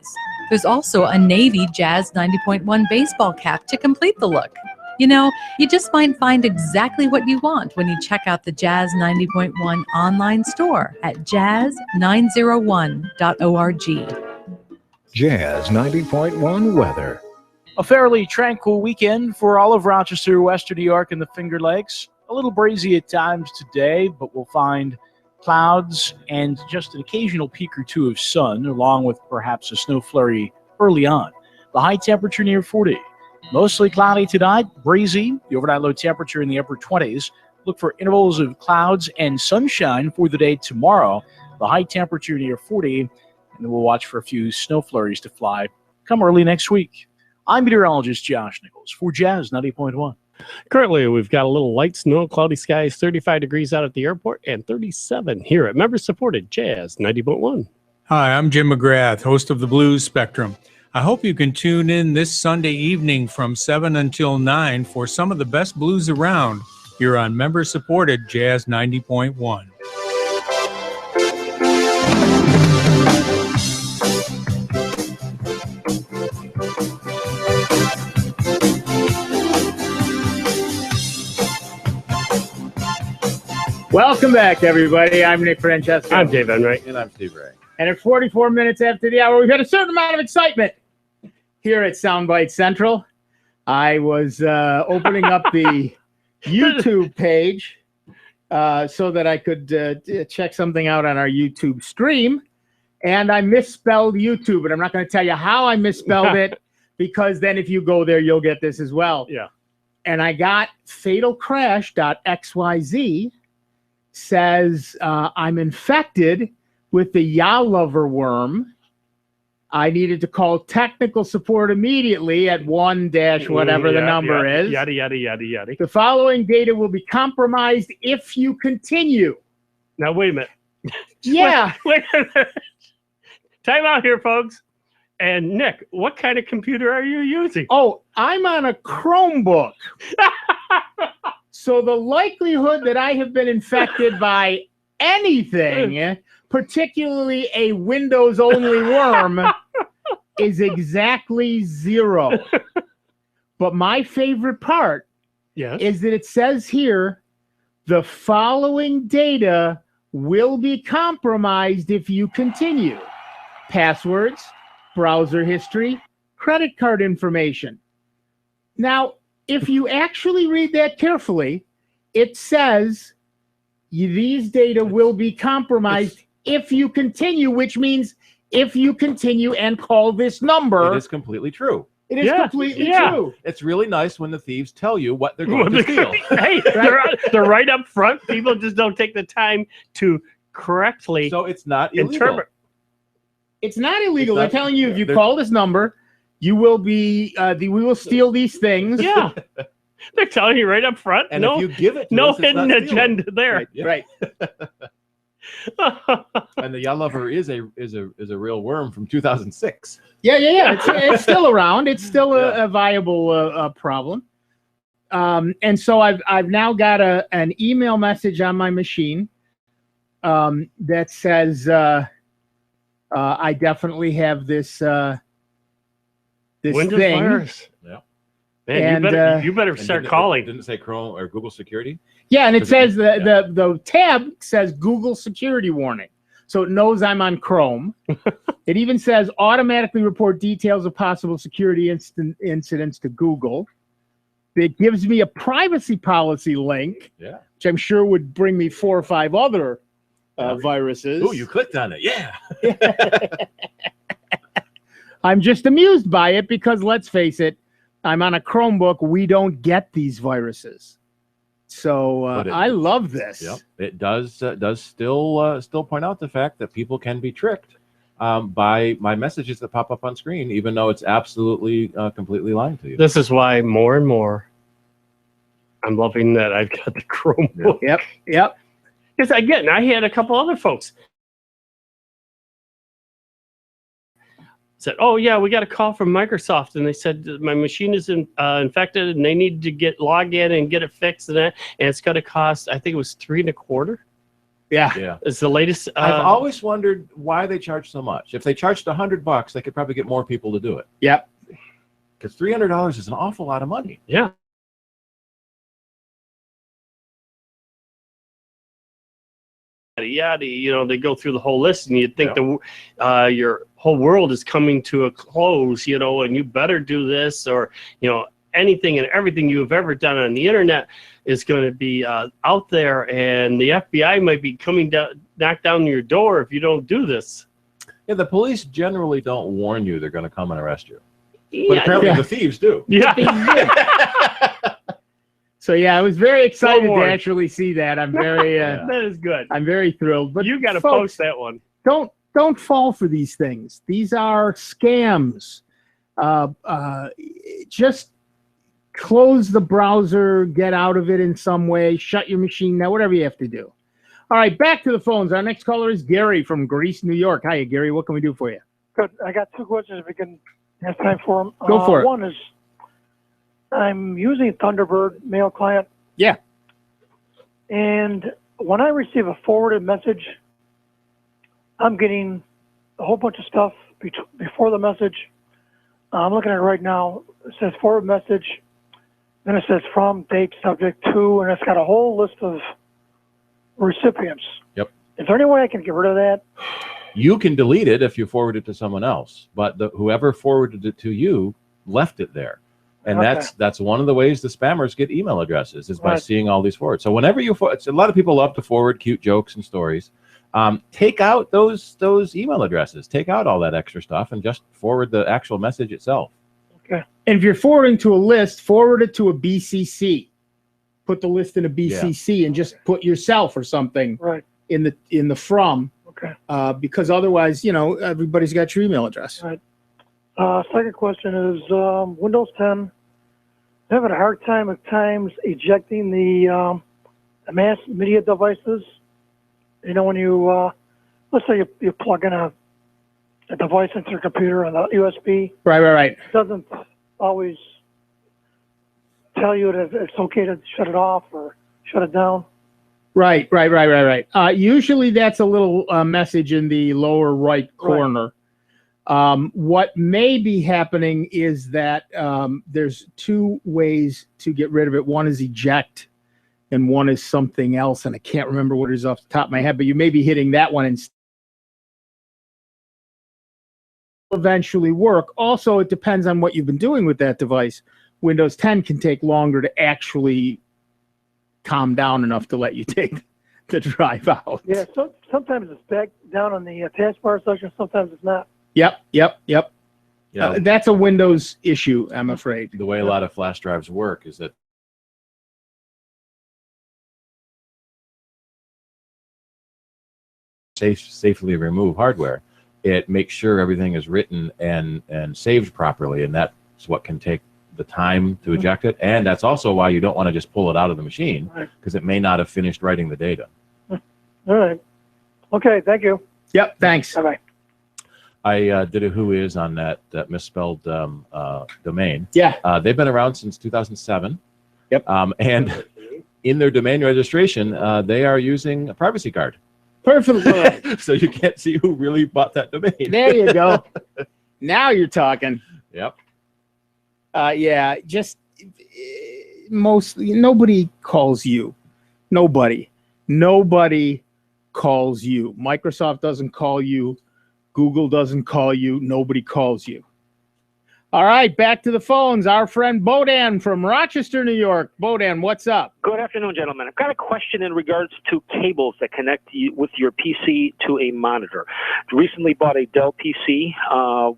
There's also a navy Jazz 90.1 baseball cap to complete the look. You know, you just might find exactly what you want when you check out the Jazz 90.1 online store at jazz901.org. Jazz 90.1 weather. A fairly tranquil weekend for all of Rochester, Western New York, and the Finger Lakes. A little breezy at times today, but we'll find clouds and just an occasional peak or two of sun, along with perhaps a snow flurry early on. The high temperature near 40. Mostly cloudy tonight, breezy. The overnight low temperature in the upper 20s. Look for intervals of clouds and sunshine for the day tomorrow. The high temperature near 40, and then we'll watch for a few snow flurries to fly come early next week. I'm meteorologist Josh Nichols for Jazz 90.1. Currently, we've got a little light snow, cloudy skies, 35 degrees out at the airport, and 37 here at member-supported Jazz 90.1. Hi, I'm Jim McGrath, host of the Blues Spectrum. I hope you can tune in this Sunday evening from 7 until 9 for some of the best blues around here on member-supported Jazz 90.1. Welcome back, everybody. I'm Nick Francesco. I'm Dave Enright. And I'm Steve Ray. And at 44 minutes after the hour, we've had a certain amount of excitement here at Soundbite Central. I was opening up the YouTube page so that I could check something out on our YouTube stream, and I misspelled YouTube, and I'm not going to tell you how I misspelled it, because then if you go there, you'll get this as well. Yeah. And I got fatalcrash.xyz says I'm infected with the Yowlover worm. I needed to call technical support immediately at 1-whatever the number is. Yada, yada, yada, yada. The following data will be compromised if you continue. Now, wait a minute. Yeah. Wait a minute. Time out here, folks. And Nick, what kind of computer are you using? Oh, I'm on a Chromebook. So the likelihood that I have been infected by anything, particularly a Windows-only worm, is exactly 0. But my favorite part is that it says here, the following data will be compromised if you continue. Passwords, browser history, credit card information. Now, if you actually read that carefully, it says these data will be compromised if you continue, which means if you continue and call this number. It is completely true. It is completely true. It's really nice when the thieves tell you what they're going to steal. Hey, they're right up front. People just don't take the time to correctly So it's not illegal. interpret. It's not illegal. They're telling you if you call this number, you will be. We will steal these things. Yeah, they're telling you right up front. And no, if you give it to no us, it's hidden not stealing. agenda there. Right. Right. And the Yellover is a real worm from 2006. Yeah. It's still around. It's still a viable problem. And so I've now got an email message on my machine that says I definitely have this Windows thing. virus. Yeah. Man, And, you better start calling. Didn't it say Chrome or Google security? Yeah, and it says the tab says Google security warning. So it knows I'm on Chrome. It even says automatically report details of possible security incidents to Google. It gives me a privacy policy link, which I'm sure would bring me 4 or 5 other viruses. Oh, you clicked on it. Yeah. I'm just amused by it because, let's face it, I'm on a Chromebook. We don't get these viruses. So I love this. Yep. It does still point out the fact that people can be tricked by my messages that pop up on screen, even though it's absolutely completely lying to you. This is why more and more I'm loving that I've got the Chromebook. Yep. Because again, I had a couple other folks said, "Oh yeah, we got a call from Microsoft, and they said my machine is infected, and they need to log in and get it fixed, and it's going to cost, I think it was $3.25." Yeah. It's the latest. I've always wondered why they charge so much. If they charged $100, they could probably get more people to do it. Yep. Because $300 is an awful lot of money. Yeah. Yada, they go through the whole list, and you'd think your whole world is coming to a close, and you better do this, or anything and everything you've ever done on the internet is going to be out there, and the FBI might be coming down, knock down your door if you don't do this. Yeah, the police generally don't warn you they're going to come and arrest you, but apparently the thieves do. Yeah. So I was very excited to actually see that. I'm very that is good. I'm very thrilled. But you got to folks, post that one. Don't fall for these things. These are scams. Just close the browser, get out of it in some way, shut your machine down, whatever you have to do. All right, back to the phones. Our next caller is Gary from Greece, New York. Hi, Gary. What can we do for you? Good. I got 2 questions if we can have time for them. Go for it. One is, I'm using Thunderbird mail client. Yeah. And when I receive a forwarded message, I'm getting a whole bunch of stuff before the message. I'm looking at it right now. It says forward message. Then it says from, date, subject to, and it's got a whole list of recipients. Yep. Is there any way I can get rid of that? You can delete it if you forward it to someone else, but whoever forwarded it to you left it there. And that's one of the ways the spammers get email addresses is by seeing all these forwards. So whenever you forward, a lot of people love to forward cute jokes and stories. Take out those email addresses. Take out all that extra stuff and just forward the actual message itself. Okay. And if you're forwarding to a list, forward it to a BCC. Put the list in a BCC and just put yourself or something in the from. Okay. Because otherwise, everybody's got your email address. Right. Second question is Windows 10. I'm having a hard time at times ejecting the mass media devices. When you, let's say you plug in a device into your computer on the USB. Right. It doesn't always tell you that it's okay to shut it off or shut it down. Right. Usually that's a little message in the lower right corner. What may be happening is that there's 2 ways to get rid of it. One is eject, and one is something else, and I can't remember what it is off the top of my head, but you may be hitting that one and eventually work. Also, it depends on what you've been doing with that device. Windows 10 can take longer to actually calm down enough to let you take the drive out. Yeah, so sometimes it's back down on the taskbar section, sometimes it's not. Yep. Yeah. That's a Windows issue, I'm afraid. The way a lot of flash drives work is that safely remove hardware. It makes sure everything is written and saved properly, and that's what can take the time to eject it. And that's also why you don't want to just pull it out of the machine, because it may not have finished writing the data. All right. Okay, thank you. Yep, thanks. Bye-bye. I did a who is on that misspelled domain. Yeah. They've been around since 2007. Yep. And in their domain registration, they are using a privacy card. Perfect. So you can't see who really bought that domain. There you go. Now you're talking. Yep. Yeah, just mostly nobody calls you. Nobody calls you. Microsoft doesn't call you. Google doesn't call you. Nobody calls you. All right, back to the phones. Our friend Bodan from Rochester, New York. Bodan, what's up? Good afternoon, gentlemen. I've got a question in regards to cables that connect you with your PC to a monitor. Recently bought a Dell PC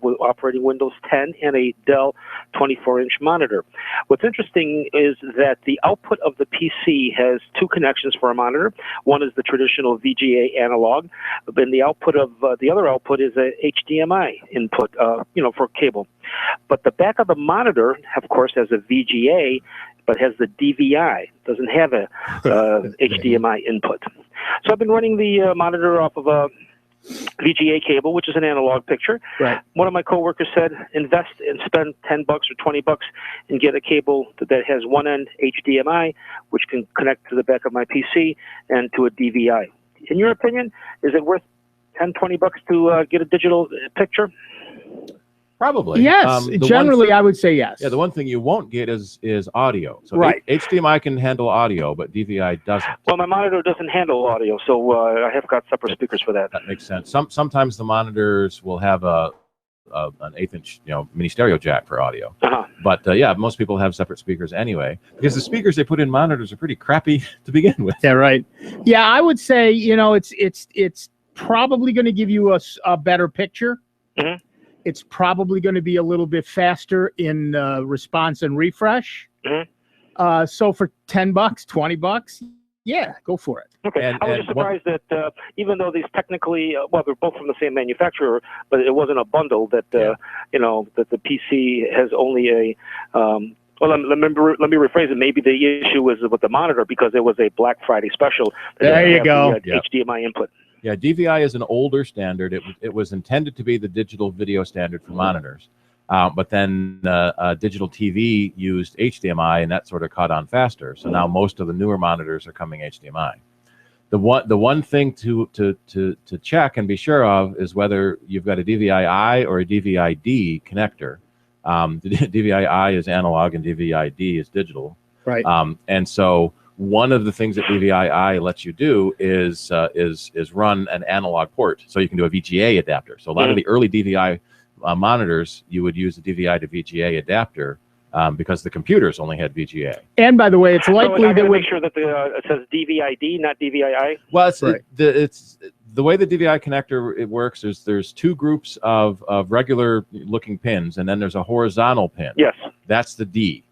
with operating Windows 10 and a Dell 24-inch monitor. What's interesting is that the output of the PC has two connections for a monitor. One is the traditional VGA analog, and the output of the other output is a HDMI input, for cable. But the back of the monitor, of course, has a VGA, but has the DVI. Doesn't have a HDMI input. So I've been running the monitor off of a VGA cable, which is an analog picture. Right. One of my coworkers said, invest and spend $10 or $20 and get a cable that has one end HDMI, which can connect to the back of my PC and to a DVI. In your opinion, is it worth $10, $20 to get a digital picture? Probably. Yes. Generally, I would say yes. Yeah, the one thing you won't get is audio. So right. HDMI can handle audio, but DVI doesn't. Well, my monitor doesn't handle audio, so I have got separate speakers for that. That makes sense. Sometimes the monitors will have an 1/8-inch, mini stereo jack for audio. But yeah, most people have separate speakers anyway, because the speakers they put in monitors are pretty crappy to begin with. Yeah, right. Yeah, I would say it's probably going to give you a better picture. Mm-hmm. It's probably going to be a little bit faster in response and refresh. Mm-hmm. So for $10, $20, yeah, go for it. Okay. I was just surprised that even though these technically, they're both from the same manufacturer, but it wasn't a bundle that, that the PC has only a, well, let me rephrase it. Maybe the issue was with the monitor because it was a Black Friday special. There you go. HDMI input. Yeah, DVI is an older standard. It was intended to be the digital video standard for monitors, but then digital TV used HDMI, and that sort of caught on faster. So now most of the newer monitors are coming HDMI. The one thing to check and be sure of is whether you've got a DVI-I or a DVI-D connector. The DVI-I is analog and DVI-D is digital. Right. And so one of the things that DVI-I lets you do is run an analog port, so you can do a VGA adapter. So a lot of the early DVI monitors, you would use the DVI to VGA adapter because the computers only had VGA. And by the way, it's likely that we make sure that it says DVI-D, not DVI-I. Well, it's the way the DVI connector it works is there's two groups of regular looking pins, and then there's a horizontal pin. Yes. That's the D.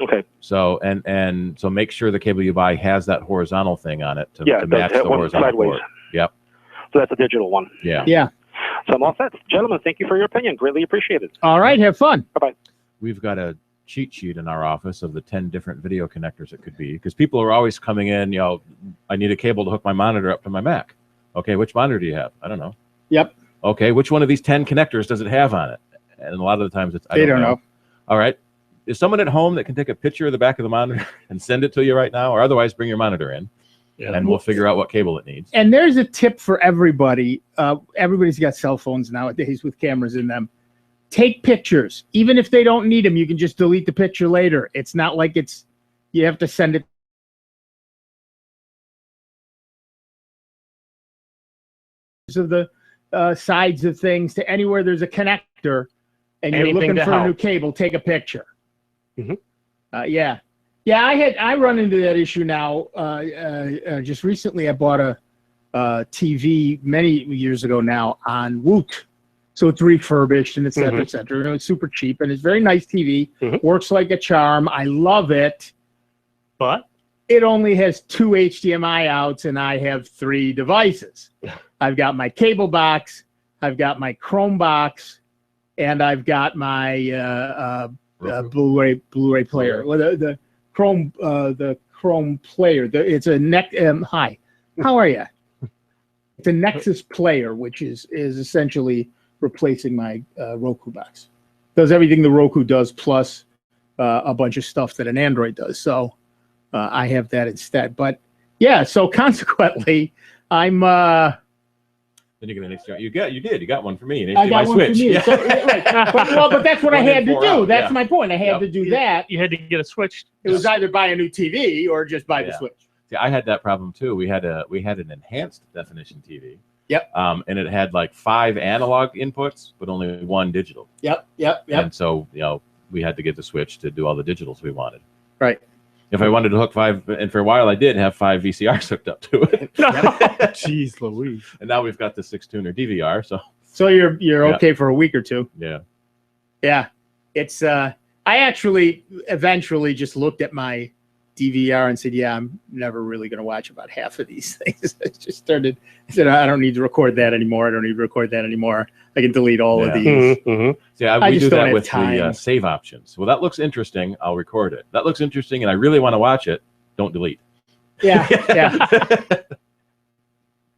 Okay. So and so make sure the cable you buy has that horizontal thing on it to match the horizontal port. Yep. So that's a digital one. Yeah. Yeah. So I'm all set. Gentlemen, thank you for your opinion. Greatly appreciated. All right. Have fun. Bye-bye. We've got a cheat sheet in our office of the 10 different video connectors it could be, because people are always coming in, I need a cable to hook my monitor up to my Mac. Okay, which monitor do you have? I don't know. Yep. Okay, which one of these 10 connectors does it have on it? And a lot of the times it's, I don't know. All right. Is someone at home that can take a picture of the back of the monitor and send it to you right now? Or otherwise bring your monitor in and we'll figure out what cable it needs. And there's a tip for everybody. Everybody's got cell phones nowadays with cameras in them. Take pictures. Even if they don't need them, you can just delete the picture later. It's not like you have to send it. Of the sides of things to anywhere there's a connector and you're looking for a new cable, take a picture. Yeah. I run into that issue now. Just recently I bought a TV many years ago now on Woot. So it's refurbished and et cetera, et cetera. It's super cheap and it's very nice TV. Works like a charm. I love it. But it only has 2 HDMI outs and I have 3 devices. I've got my cable box, I've got my Chrome box, and I've got my Blu-ray player. Well, the Chrome player. It's a neck. Hi, how are you? It's a Nexus player, which is essentially replacing my Roku box. Does everything the Roku does plus a bunch of stuff that an Android does. So I have that instead. But yeah, so consequently, I'm. Then you're gonna HDMI. You got one for me. An HDMI I got one switch. for me. Yeah. So, right. But that's what I had to do. That's yeah. my point. I had to do that. You had to get a switch. It was either buy a new TV or just buy the Switch. Yeah, I had that problem too. We had an enhanced definition TV. Yep. And it had like 5 analog inputs, but only 1 digital. Yep. And so, we had to get the Switch to do all the digitals we wanted. Right. If I wanted to hook 5, and for a while I did have 5 VCRs hooked up to it. Jeez Louise. And now we've got the 6-tuner DVR. So you're okay for a week or two. Yeah. Yeah. It's I actually eventually just looked at my DVR and said, yeah, I'm never really going to watch about half of these things. I said, I don't need to record that anymore. I don't need to record that anymore. I can delete all of these. Yeah, we do that with the save options. Well, that looks interesting. I'll record it. That looks interesting, and I really want to watch it. Don't delete. Yeah.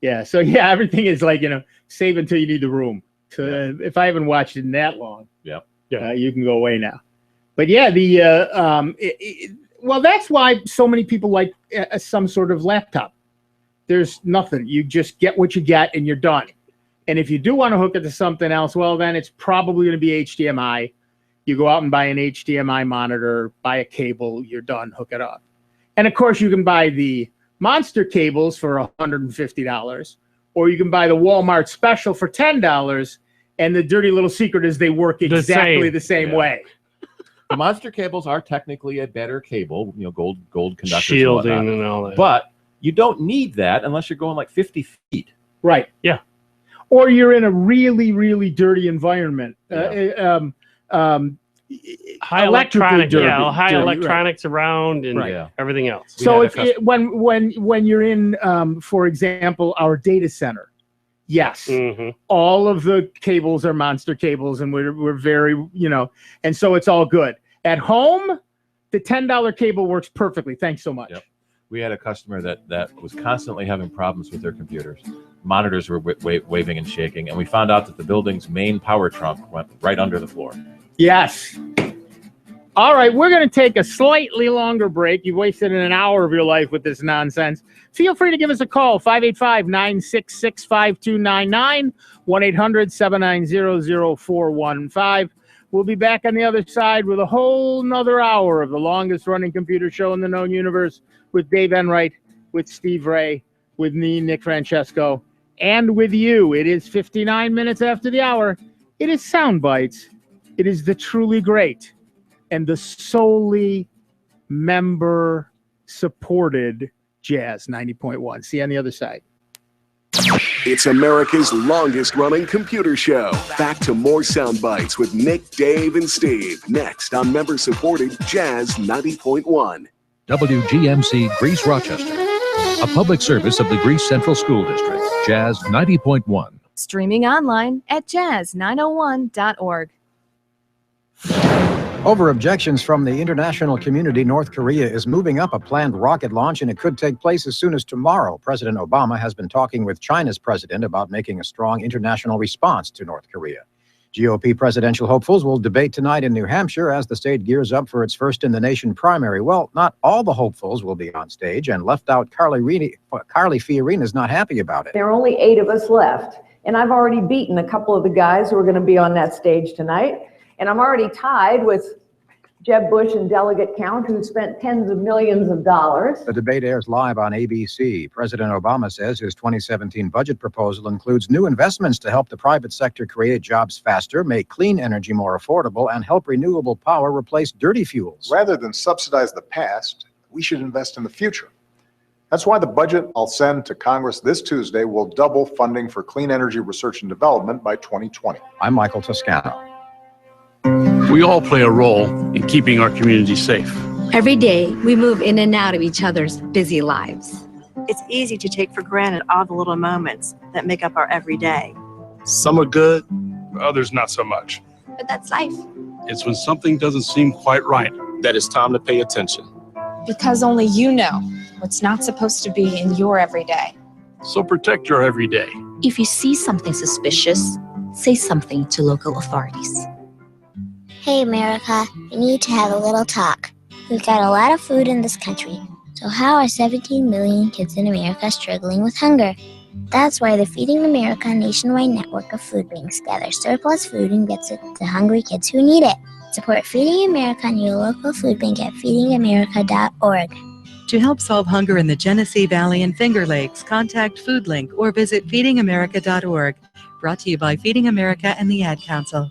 Yeah. So yeah, everything is like, save until you need the room. So if I haven't watched it in that long, you can go away now. But yeah, well, that's why so many people like some sort of laptop. There's nothing. You just get what you get and you're done. And if you do want to hook it to something else, well, then it's probably going to be HDMI. You go out and buy an HDMI monitor, buy a cable, you're done, hook it up. And of course, you can buy the monster cables for $150, or you can buy the Walmart special for $10. And the dirty little secret is they work exactly the same way. The monster cables are technically a better cable, gold conductors, shielding and all that. But you don't need that unless you're going like 50 feet. Right. Yeah. Or you're in a really, really dirty environment. High electronics, electronics around and everything else. So when you're in, for example, our data center, yes, all of the cables are monster cables, and we're very, and so it's all good. At home, the $10 cable works perfectly. Thanks so much. Yep. We had a customer that was constantly having problems with their computers. Monitors were waving and shaking, and we found out that the building's main power trunk went right under the floor. Yes. All right, we're going to take a slightly longer break. You've wasted an hour of your life with this nonsense. Feel free to give us a call, 585-966-5299, 1-800-790-0415. We'll be back on the other side with a whole nother hour of the longest-running computer show in the known universe with Dave Enright, with Steve Ray, with me, Nick Francesco, and with you. It is 59 minutes after the hour. It is Sound Bytes. It is the truly great and the solely member-supported Jazz 90.1. See you on the other side. It's America's longest-running computer show. Back to more Sound Bites with Nick, Dave, and Steve. Next on member-supported Jazz 90.1. WGMC Greece Rochester, a public service of the Greece Central School District. Jazz 90.1. Streaming online at jazz901.org. Over objections from the international community, North Korea is moving up a planned rocket launch, and it could take place as soon as tomorrow. President Obama has been talking with China's president about making a strong international response to North Korea. GOP presidential hopefuls will debate tonight in New Hampshire as the state gears up for its first-in-the-nation primary. Well, not all the hopefuls will be on stage, and left-out Carly Fiorina is not happy about it. There are only 8 of us left, and I've already beaten a couple of the guys who are going to be on that stage tonight. And I'm already tied with Jeb Bush in delegate count, who spent tens of millions of dollars. The debate airs live on ABC. President Obama says his 2017 budget proposal includes new investments to help the private sector create jobs faster, make clean energy more affordable, and help renewable power replace dirty fuels. Rather than subsidize the past, we should invest in the future. That's why the budget I'll send to Congress this Tuesday will double funding for clean energy research and development by 2020. I'm Michael Toscano. We all play a role in keeping our community safe. Every day, we move in and out of each other's busy lives. It's easy to take for granted all the little moments that make up our everyday. Some are good, others not so much. But that's life. It's when something doesn't seem quite right that it's time to pay attention. Because only you know what's not supposed to be in your everyday. So protect your everyday. If you see something suspicious, say something to local authorities. Hey America, we need to have a little talk. We've got a lot of food in this country, so how are 17 million kids in America struggling with hunger? That's why the Feeding America nationwide network of food banks gathers surplus food and gets it to hungry kids who need it. Support Feeding America and your local food bank at feedingamerica.org. To help solve hunger in the Genesee Valley and Finger Lakes, contact FoodLink or visit feedingamerica.org. Brought to you by Feeding America and the Ad Council.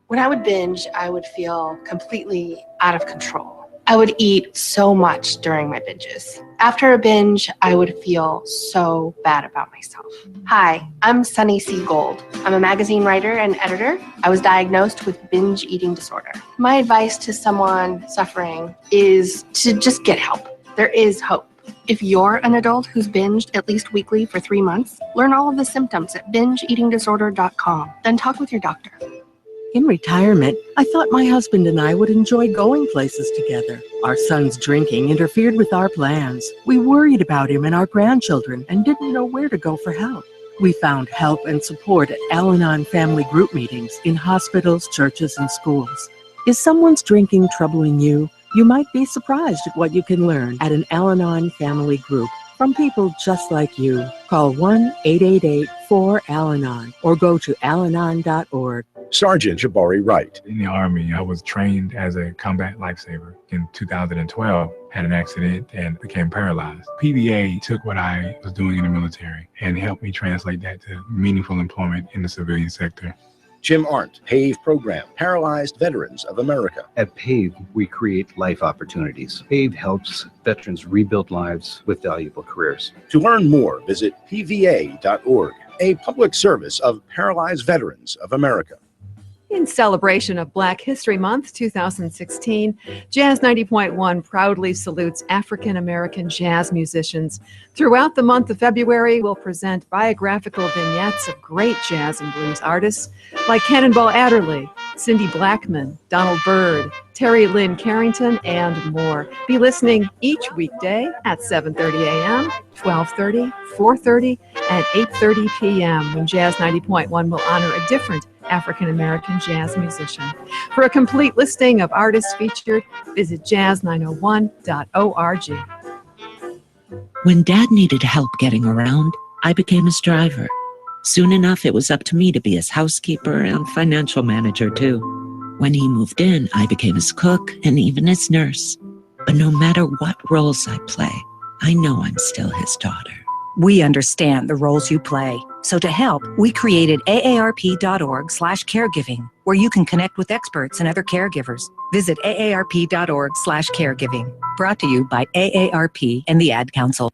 When I would binge, I would feel completely out of control. I would eat so much during my binges. After a binge, I would feel so bad about myself. Hi, I'm Sunny C. Gold. I'm a magazine writer and editor. I was diagnosed with binge eating disorder. My advice to someone suffering is to just get help. There is hope. If you're an adult who's binged at least weekly for 3 months, learn all of the symptoms at bingeeatingdisorder.com. Then talk with your doctor. In retirement, I thought my husband and I would enjoy going places together. Our son's drinking interfered with our plans. We worried about him and our grandchildren and didn't know where to go for help. We found help and support at Al-Anon family group meetings in hospitals, churches, and schools. Is someone's drinking troubling you? You might be surprised at what you can learn at an Al-Anon family group from people just like you. Call 1-888-4-AL-ANON or go to alanon.org. Sergeant Jabari Wright. In the Army, I was trained as a combat lifesaver. In 2012, had an accident and became paralyzed. PVA took what I was doing in the military and helped me translate that to meaningful employment in the civilian sector. Jim Arndt, PAVE Program, Paralyzed Veterans of America. At PAVE, we create life opportunities. PAVE helps veterans rebuild lives with valuable careers. To learn more, visit pva.org, a public service of Paralyzed Veterans of America. In celebration of Black History Month 2016, Jazz 90.1 proudly salutes African American jazz musicians. Throughout the month of February, we'll present biographical vignettes of great jazz and blues artists like Cannonball Adderley, Cindy Blackman, Donald Byrd, Terry Lynn Carrington, and more. Be listening each weekday at 7:30 a.m., 12:30, 4:30, and 8:30 p.m. when Jazz 90.1 will honor a different African-American jazz musician. For a complete listing of artists featured, visit jazz901.org. When Dad needed help getting around, I became his driver. Soon enough, it was up to me to be his housekeeper and financial manager, too. When he moved in, I became his cook and even his nurse. But no matter what roles I play, I know I'm still his daughter. We understand the roles you play. So to help, we created aarp.org/caregiving, where you can connect with experts and other caregivers. Visit aarp.org/caregiving. Brought to you by AARP and the Ad Council.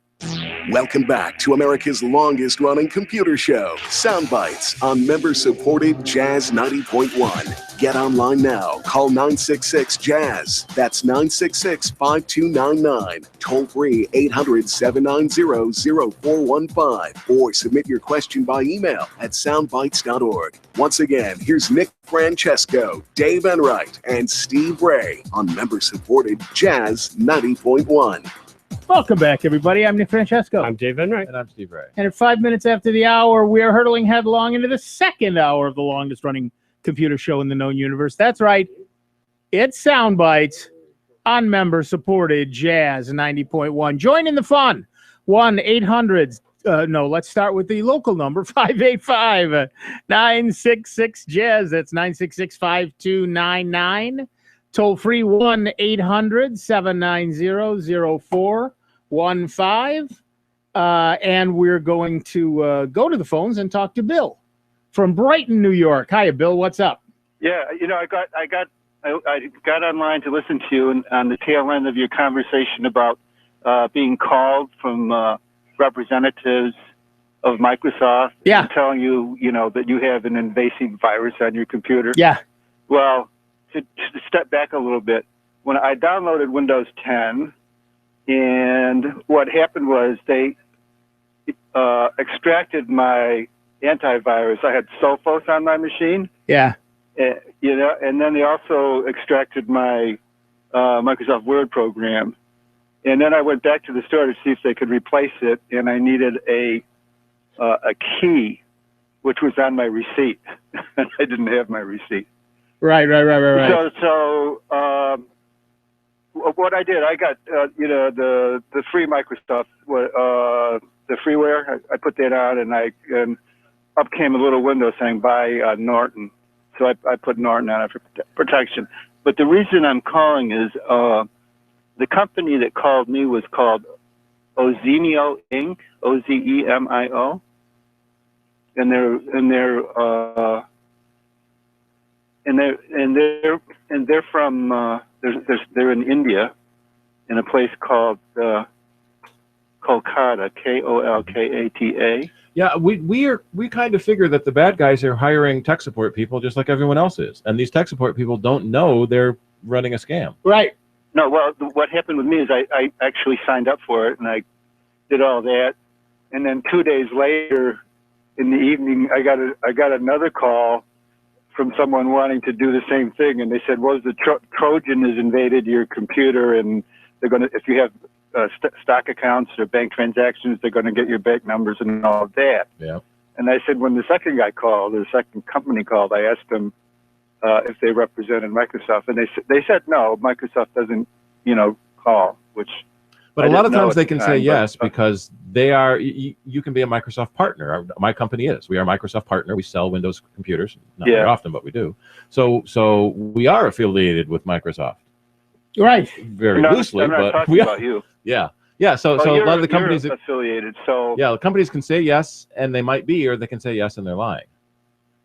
Welcome back to America's longest running computer show, Sound Bytes, on member-supported Jazz 90.1. Get online now. Call 966-JAZZ. That's 966-5299. Toll free 800-790-0415. Or submit your question by email at soundbytes.org. Once again, here's Nick Francesco, Dave Enright, and Steve Ray on member-supported Jazz 90.1. Welcome back, everybody. I'm Nick Francesco. I'm Dave Enright. And I'm Steve Ray. And at 5 minutes after the hour, we are hurtling headlong into the second hour of the longest-running computer show in the known universe. That's right. It's Sound Bytes on member-supported Jazz 90.1. Join in the fun. 1-800. Let's start with the local number, 585-966-JAZZ. That's 966-5299. Toll free 1-800-790-0415. And we're going to go to the phones and talk to Bill from Brighton, New York. Hiya, Bill. What's up? Yeah, I got online to listen to you on the tail end of your conversation about being called from representatives of Microsoft. Yeah. Telling you, that you have an invasive virus on your computer. Yeah. Well, to step back a little bit, when I downloaded Windows 10, and what happened was they extracted my antivirus. I had Sophos on my machine. Yeah. And then they also extracted my Microsoft Word program. And then I went back to the store to see if they could replace it, and I needed a key, which was on my receipt. I didn't have my receipt. Right. So what I did, I got the free Microsoft the freeware. I put that on, and up came a little window saying buy Norton. So I put Norton on it for protection. But the reason I'm calling is the company that called me was called Ozemio Inc. Ozemio, and they're from they're in India, in a place called Kolkata, Kolkata. Yeah, we kind of figure that the bad guys are hiring tech support people just like everyone else is, and these tech support people don't know they're running a scam. Right. No, well, what happened with me is I actually signed up for it, and I did all that, and then 2 days later, in the evening, I got another call from someone wanting to do the same thing, and they said, "Well, the Trojan has invaded your computer, and they're going to, if you have stock accounts or bank transactions, they're going to get your bank numbers and all of that." Yeah. And I said, when the second guy called, the second company called, I asked them if they represented Microsoft, and they said no, Microsoft doesn't, call, which. But a lot of times they can say yes because they are. You can be a Microsoft partner. My company is. We are a Microsoft partner. We sell Windows computers, not very often, but we do. So we are affiliated with Microsoft. Right. Very loosely, I'm not but talking about you. Yeah. So a lot of the companies you're affiliated. So the companies can say yes, and they might be, or they can say yes and they're lying.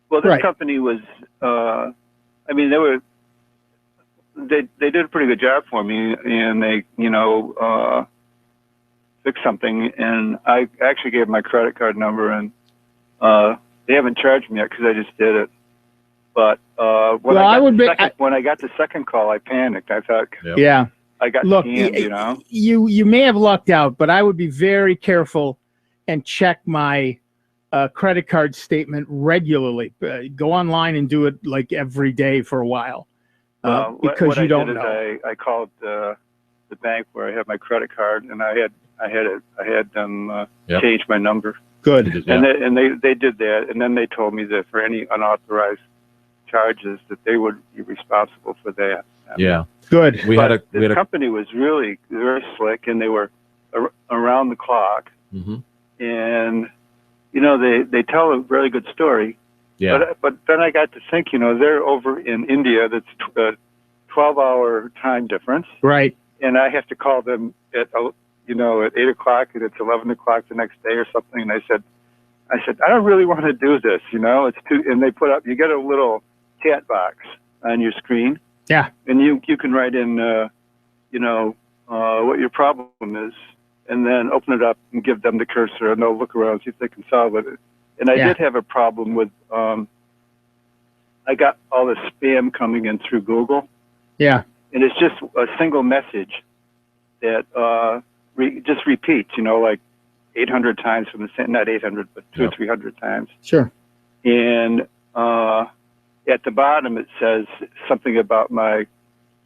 Well, this company was. They did a pretty good job for me, and they fixed something, and I actually gave my credit card number, and they haven't charged me yet because I just did it. But when I got the second call, I panicked. I thought, yeah, I got scammed. You may have lucked out, but I would be very careful and check my credit card statement regularly. Go online and do it like every day for a while. Because what you I don't did know. Is I called the bank where I have my credit card, and I had them change my number. Good. And they did that, and then they told me that for any unauthorized charges that they would be responsible for that. Yeah. Good. The company was really very slick, and they were around the clock. Mm-hmm. And they tell a really good story. Yeah. But then I got to think, they're over in India. That's a 12-hour time difference. Right. And I have to call them at 8 o'clock, and it's 11 o'clock the next day or something. And I said, I don't really want to do this. It's too. And they put up. You get a little chat box on your screen. Yeah. And you can write in, what your problem is, and then open it up and give them the cursor, and they'll look around, see if they can solve it. And I did have a problem with, I got all the spam coming in through Google. Yeah. And it's just a single message that just repeats, like 800 times from the same, not 800, but 200 or 300 times. Sure. And at the bottom, it says something about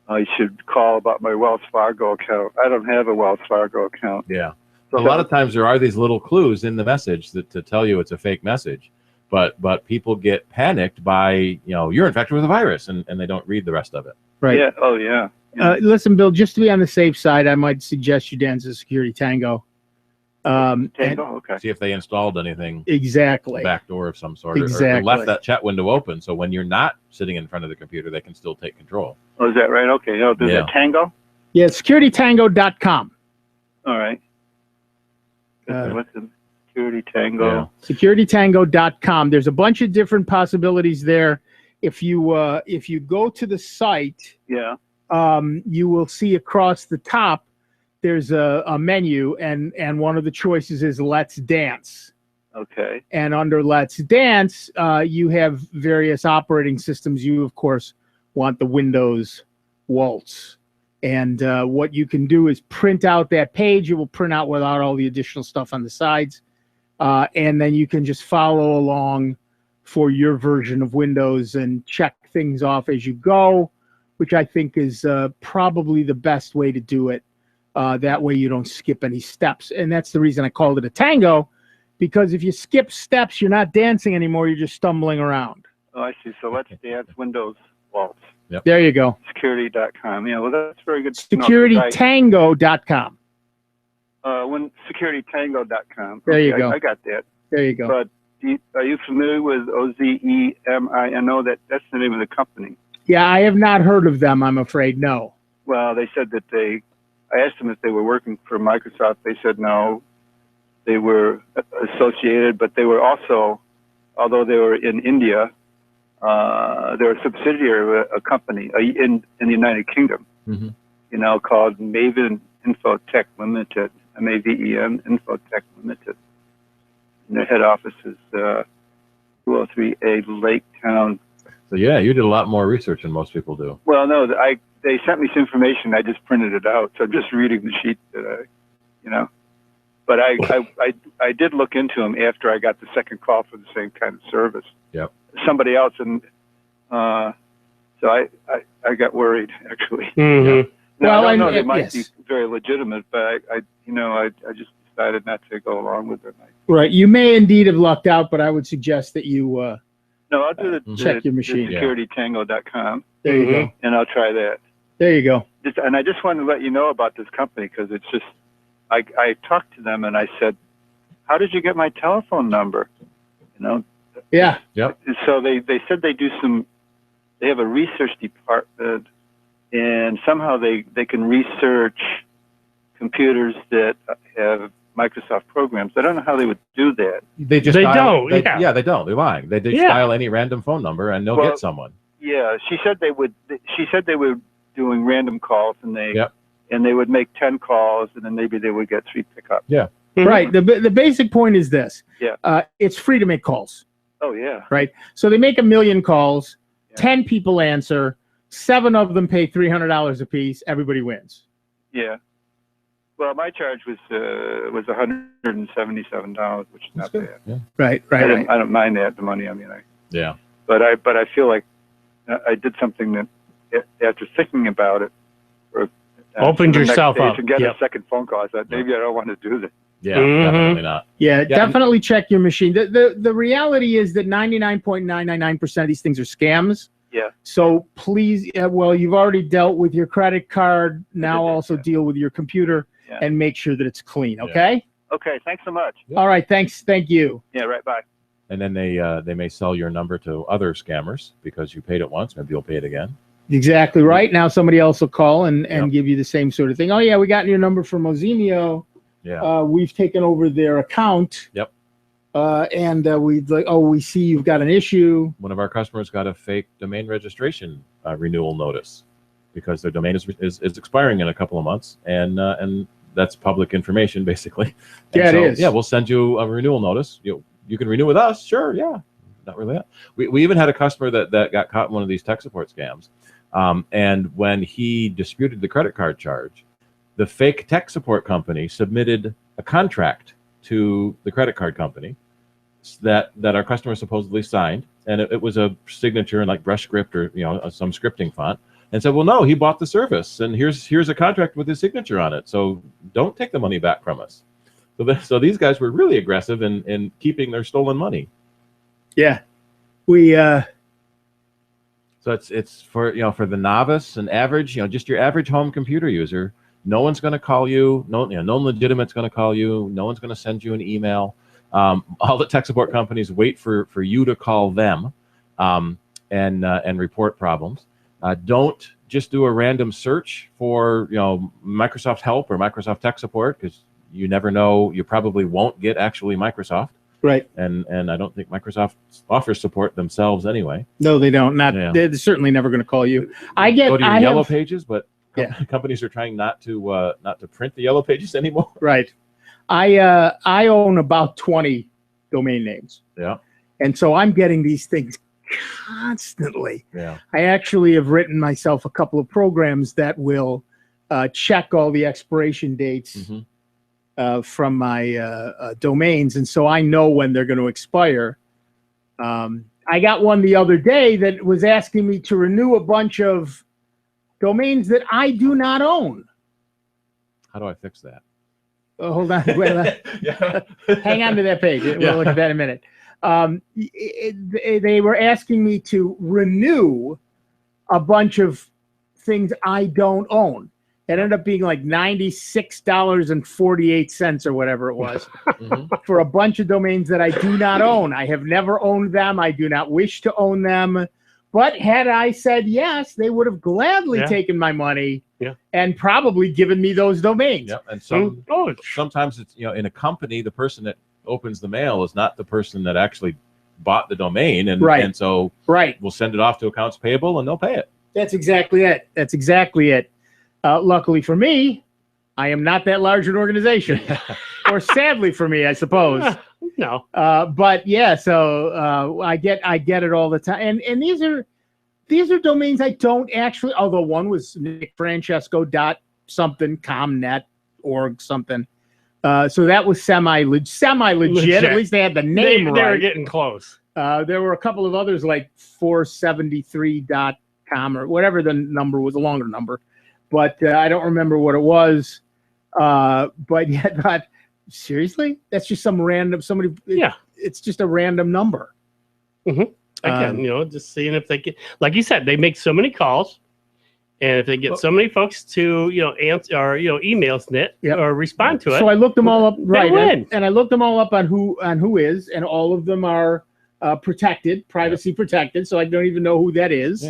I should call about my Wells Fargo account. I don't have a Wells Fargo account. Yeah. So a lot of times there are these little clues in the message to tell you it's a fake message, but people get panicked by, you're infected with a virus, and they don't read the rest of it. Right. Yeah. Oh, yeah. Listen, Bill, just to be on the safe side, I might suggest you dance a Security Tango. Okay. See if they installed anything. Exactly. Backdoor of some sort. Exactly. Or left that chat window open, so when you're not sitting in front of the computer, they can still take control. Oh, is that right? Okay. Is that Tango? Yeah, securitytango.com. All right. What's the Security Tango? Yeah. Securitytango.com. There's a bunch of different possibilities there. If you go to the site, you will see across the top there's a menu, and one of the choices is Let's Dance. Okay. And under Let's Dance, you have various operating systems. You, of course, want the Windows Waltz. And what you can do is print out that page. It will print out without all the additional stuff on the sides. And then you can just follow along for your version of Windows and check things off as you go, which I think is probably the best way to do it. That way you don't skip any steps. And that's the reason I called it a tango, because if you skip steps, you're not dancing anymore. You're just stumbling around. Oh, I see. So Let's Dance Windows Waltz. Yep. There you go. Security.com. Yeah, well, that's very good. Securitytango.com. Securitytango.com. There you go. I got that. There you go. But are you familiar with OZEMINO? That's the name of the company. Yeah, I have not heard of them, I'm afraid. No. Well, they said that I asked them if they were working for Microsoft. They said no. They were associated, but they were also, although they were in India, they were a subsidiary of a company in the United Kingdom, called Maven Infotech Limited, MAVEN Infotech Limited. And their head office is 203A Lake Town. So yeah, you did a lot more research than most people do. Well, no, they sent me some information. I just printed it out, so I'm just reading the sheet that But I did look into them after I got the second call for the same kind of service. Yep. Somebody else, and so I got worried actually. Mm-hmm. Now, I know they might be very legitimate, but I just decided not to go along with it. Right. You may indeed have lucked out, but I would suggest that you no, I'll do check your machine. Securitytango.com. There you go. And I'll try that. There you go. And I just wanted to let you know about this company because it's just, I talked to them and I said, how did you get my telephone number? Yeah. Yep. So they said they have a research department and somehow they can research computers that have Microsoft programs. I don't know how they would do that. They don't. They don't. They're lying. They dial any random phone number and they'll get someone. Yeah, she said they would. She said they were doing random calls and they would make 10 calls and then maybe they would get 3 pickups. Yeah. Right. The basic point is this. Yeah. It's free to make calls. Oh yeah. Right. So they make 1 million calls. 10 people answer. 7 of them pay $300 a piece. Everybody wins. Yeah. Well, my charge was $177, which is not bad. Yeah. Right. I don't mind that, the money. I mean, But I feel like I did something that, after thinking about it, opened yourself up and get a second phone call. I thought maybe I don't want to do this. Yeah, definitely not. Yeah, definitely check your machine. The reality is that 99.999% of these things are scams. Yeah. So please, well, you've already dealt with your credit card. Now also deal with your computer and make sure that it's clean. Okay. Okay. Thanks so much. All right. Thanks. Thank you. Yeah. Right. Bye. And then they may sell your number to other scammers because you paid it once. Maybe you'll pay it again. Exactly right. Now somebody else will call and give you the same sort of thing. Oh yeah, we got your number from Ozemio. Yeah. We've taken over their account. Yep. And we'd like, we see you've got an issue. One of our customers got a fake domain registration renewal notice because their domain is expiring in a couple of months, and that's public information basically. And it is. Yeah, we'll send you a renewal notice. You can renew with us, sure. Yeah, not really that. We even had a customer that got caught in one of these tech support scams, and when he disputed the credit card charge, the fake tech support company submitted a contract to the credit card company that our customer supposedly signed, and it was a signature in like brush script or some scripting font, and said, well, no, he bought the service, and here's a contract with his signature on it, so don't take the money back from us. So these guys were really aggressive in keeping their stolen money. Yeah, we. So it's for for the novice and average, just your average home computer user. No one's going to call you. No legitimate's going to call you. No one's going to send you an email. All the tech support companies wait for you to call them and report problems. Don't just do a random search for Microsoft Help or Microsoft Tech Support, because you never know. You probably won't get actually Microsoft. Right. And I don't think Microsoft offers support themselves anyway. No, they don't. They're certainly never going to call you. Go to your Yellow Pages, but companies are trying not to print the Yellow Pages anymore. Right. I own about 20 domain names. Yeah. And so I'm getting these things constantly. Yeah. I actually have written myself a couple of programs that will check all the expiration dates from my domains, and so I know when they're going to expire. I got one the other day that was asking me to renew a bunch of domains that I do not own. How do I fix that? Oh, hold on. Wait, hang on to that page. We'll look at that in a minute. They were asking me to renew a bunch of things I don't own. It ended up being like $96.48 or whatever it was for a bunch of domains that I do not own. I have never owned them. I do not wish to own them. But had I said yes, they would have gladly taken my money and probably given me those domains. Yep. And sometimes it's, in a company, the person that opens the mail is not the person that actually bought the domain. And so we'll send it off to accounts payable and they'll pay it. That's exactly it. That's exactly it. Luckily for me, I am not that large an organization, or sadly for me, I suppose. No. But yeah, so I get it all the time, and these are domains I don't actually. Although one was nickfrancesco.something comnet.org something. So that was semi legit. At least they had the name right. They were getting close. There were a couple of others like 473.com or whatever the number was, a longer number. But I don't remember what it was. But yeah, not seriously. That's just some random somebody. It's just a random number. Again, just seeing if they get, like you said, they make so many calls, and if they get so many folks to answer or emails it or respond to it. So I looked them all up, win. and I looked them all up on who is, and all of them are protected, privacy protected. So I don't even know who that is.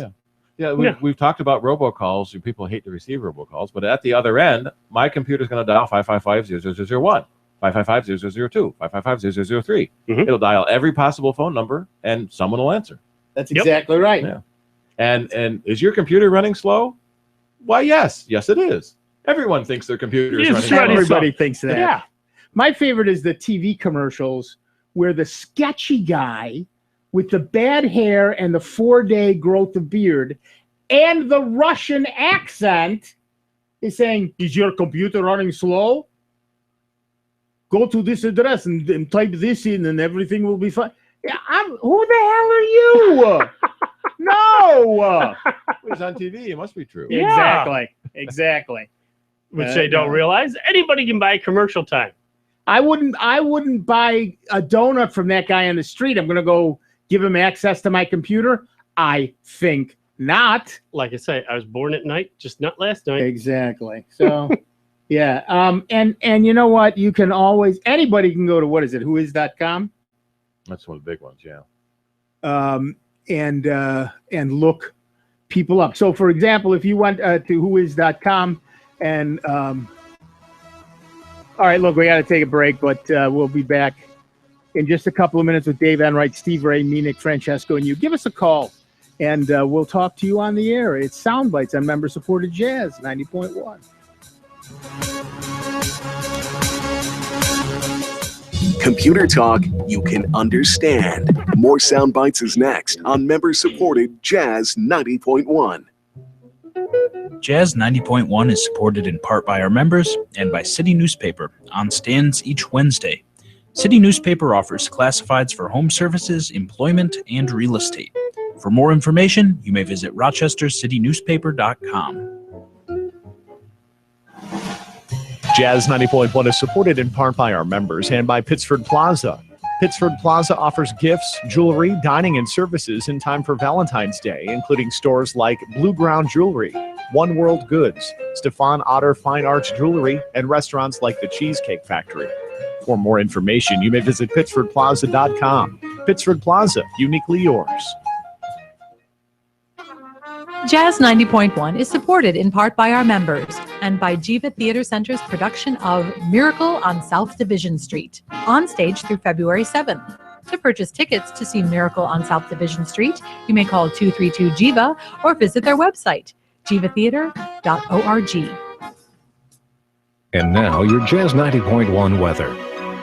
Yeah, we've talked about robocalls. People hate to receive robocalls, but at the other end, my computer's going to dial 555-0001, 555-0002, 555-0003. It'll dial every possible phone number, and someone will answer. That's exactly right. Yeah. And is your computer running slow? Why, yes, it is. Everyone thinks their computer is running slow. Everybody thinks that. Yeah. My favorite is the TV commercials where the sketchy guy with the bad hair and the 4-day growth of beard and the Russian accent is saying, "Is your computer running slow? Go to this address and type this in and everything will be fine." Yeah, who the hell are you? No! It was on TV. It must be true. Exactly. Which they don't realize. Anybody can buy commercial time. I wouldn't buy a donut from that guy on the street. I'm going to go give him access to my computer? I think not. Like I say, I was born at night, just not last night. Exactly. So, yeah. And you know what? You can always, anybody can go to, what is it, whois.com? That's one of the big ones, yeah. And look people up. So, for example, if you went to whois.com and, all right, look, we got to take a break, but we'll be back in just a couple of minutes with Dave Enright, Steve Ray, me, Nick Francesco, and you. Give us a call, and we'll talk to you on the air. It's Sound Bytes on member-supported Jazz 90.1. Computer talk you can understand. More Sound Bytes is next on member-supported Jazz 90.1. Jazz 90.1 is supported in part by our members and by City Newspaper on stands each Wednesday. City Newspaper offers classifieds for home services, employment, and real estate. For more information, you may visit rochestercitynewspaper.com. Jazz 90.1 is supported in part by our members and by Pittsford Plaza. Pittsford Plaza offers gifts, jewelry, dining, and services in time for Valentine's Day, including stores like Blue Ground Jewelry, One World Goods, Stefan Otter Fine Arts Jewelry, and restaurants like the Cheesecake Factory. For more information, you may visit pittsfordplaza.com. Pittsford Plaza, uniquely yours. Jazz 90.1 is supported in part by our members and by Jiva Theater Center's production of Miracle on South Division Street, on stage through February 7th. To purchase tickets to see Miracle on South Division Street, you may call 232-JIVA or visit their website, jivatheater.org. And now, your Jazz 90.1 weather.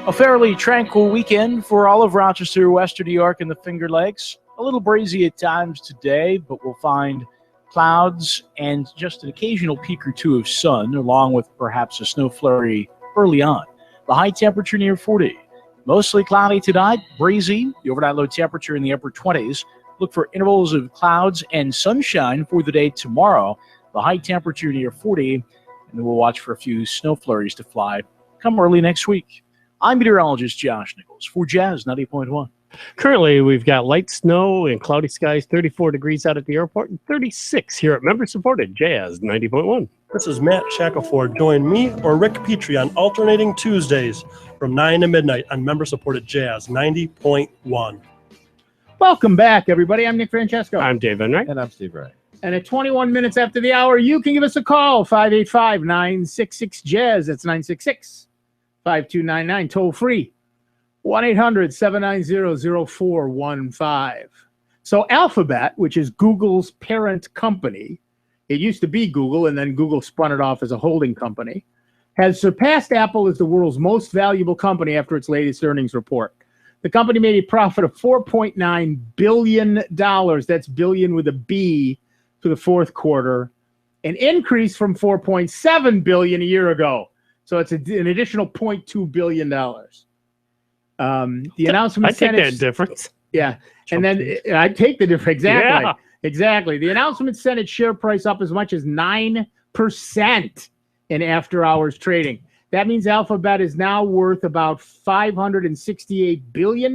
A fairly tranquil weekend for all of Rochester, Western New York, and the Finger Lakes. A little breezy at times today, but we'll find clouds and just an occasional peak or two of sun, along with perhaps a snow flurry early on. The high temperature near 40. Mostly cloudy tonight, breezy. The overnight low temperature in the upper 20s. Look for intervals of clouds and sunshine for the day tomorrow. The high temperature near 40. and we'll watch for a few snow flurries to fly come early next week. I'm meteorologist Josh Nichols for Jazz 90.1. Currently, we've got light snow and cloudy skies, 34 degrees out at the airport, and 36 here at member-supported Jazz 90.1. This is Matt Shackelford. Join me or Rick Petrie on alternating Tuesdays from 9 to midnight on member-supported Jazz 90.1. Welcome back, everybody. I'm Nick Francesco. I'm Dave Enright. And I'm Steve Ray. And at 21 minutes after the hour, you can give us a call, 585-966-JAZZ. That's 966-5299, toll free, 1-800-790-0415. So Alphabet, which is Google's parent company, it used to be Google, and then Google spun it off as a holding company, has surpassed Apple as the world's most valuable company after its latest earnings report. The company made a profit of $4.9 billion. That's billion with a B for the fourth quarter, an increase from $4.7 billion a year ago. So it's an additional $0.2 billion. The announcement. I take that difference. Yeah, and then I take the difference. Exactly. Yeah. Exactly. The announcement sent its share price up as much as 9% in after-hours trading. That means Alphabet is now worth about $568 billion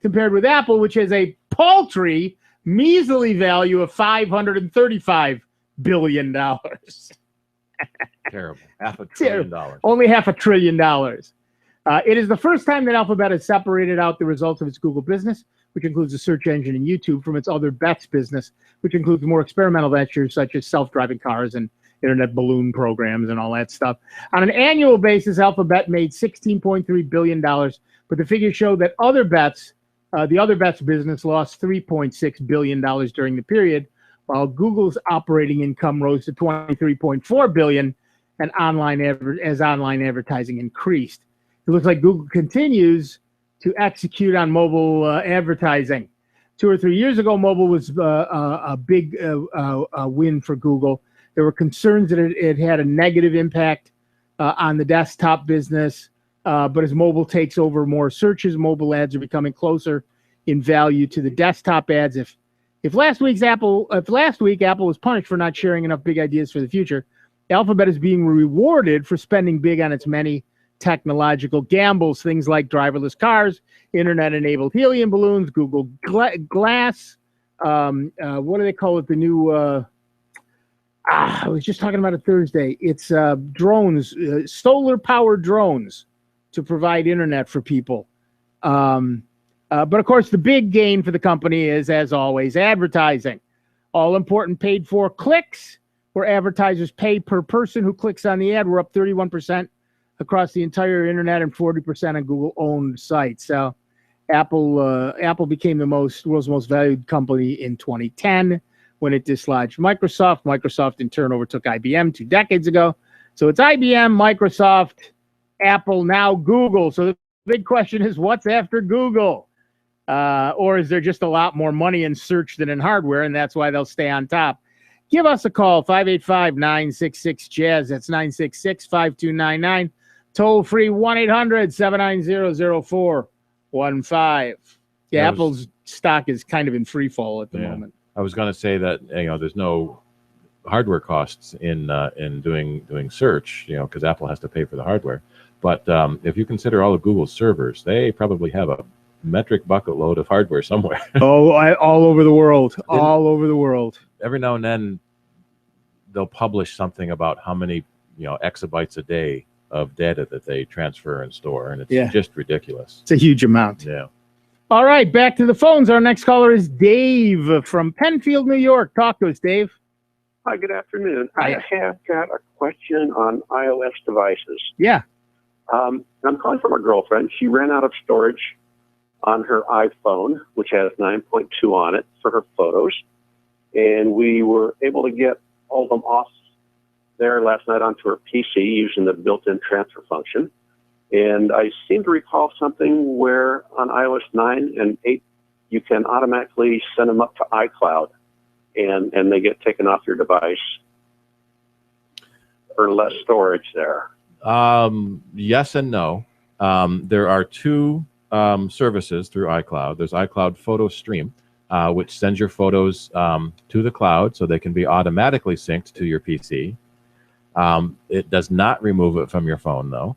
compared with Apple, which has a paltry, measly value of $535 billion. Terrible. $500 billion. Only $500 billion. It is the first time that Alphabet has separated out the results of its Google business, which includes the search engine and YouTube, from its other bets business, which includes more experimental ventures such as self-driving cars and internet balloon programs and all that stuff. On an annual basis, Alphabet made $16.3 billion, but the figures show that the other bets business lost $3.6 billion during the period, while Google's operating income rose to $23.4 billion, and online advertising increased. It looks like Google continues to execute on mobile advertising. 2 or 3 years ago, mobile was a big win for Google. There were concerns that it had a negative impact on the desktop business, but as mobile takes over more searches, mobile ads are becoming closer in value to the desktop ads. If last week Apple was punished for not sharing enough big ideas for the future, Alphabet is being rewarded for spending big on its many technological gambles, things like driverless cars, internet-enabled helium balloons, Google Glass. What do they call it? The new. I was just talking about it Thursday. It's drones, solar-powered drones to provide internet for people. But of course, the big gain for the company is, as always, advertising. All-important paid-for clicks, where advertisers pay per person who clicks on the ad, were up 31% across the entire internet and 40% on Google-owned sites. So Apple became the world's most valued company in 2010 when it dislodged Microsoft. Microsoft, in turn, overtook IBM 2 decades ago. So it's IBM, Microsoft, Apple, now Google. So the big question is, what's after Google? Or is there just a lot more money in search than in hardware, and that's why they'll stay on top? Give us a call, 585-966-JAZZ. That's 966-5299. Toll free, 1-800-790-0415. Yeah, Apple's stock is kind of in free fall at the moment. I was going to say that there's no hardware costs in doing search, because Apple has to pay for the hardware. But if you consider all of Google's servers, they probably have a metric bucket load of hardware somewhere. All over the world. All over the world. Every now and then, they'll publish something about how many exabytes a day of data that they transfer and store, and it's just ridiculous. It's a huge amount. Yeah. All right, back to the phones. Our next caller is Dave from Penfield, New York. Talk to us, Dave. Hi, good afternoon. Hi. I have got a question on iOS devices. Yeah. I'm calling from a girlfriend. She ran out of storage on her iPhone, which has 9.2 on it, for her photos. And we were able to get all of them off there last night onto her PC using the built-in transfer function. And I seem to recall something where on iOS 9 and 8, you can automatically send them up to iCloud, and they get taken off your device, or less storage there. Yes and no. There are 2 services through iCloud. There's iCloud Photo Stream, which sends your photos to the cloud so they can be automatically synced to your PC. It does not remove it from your phone, though.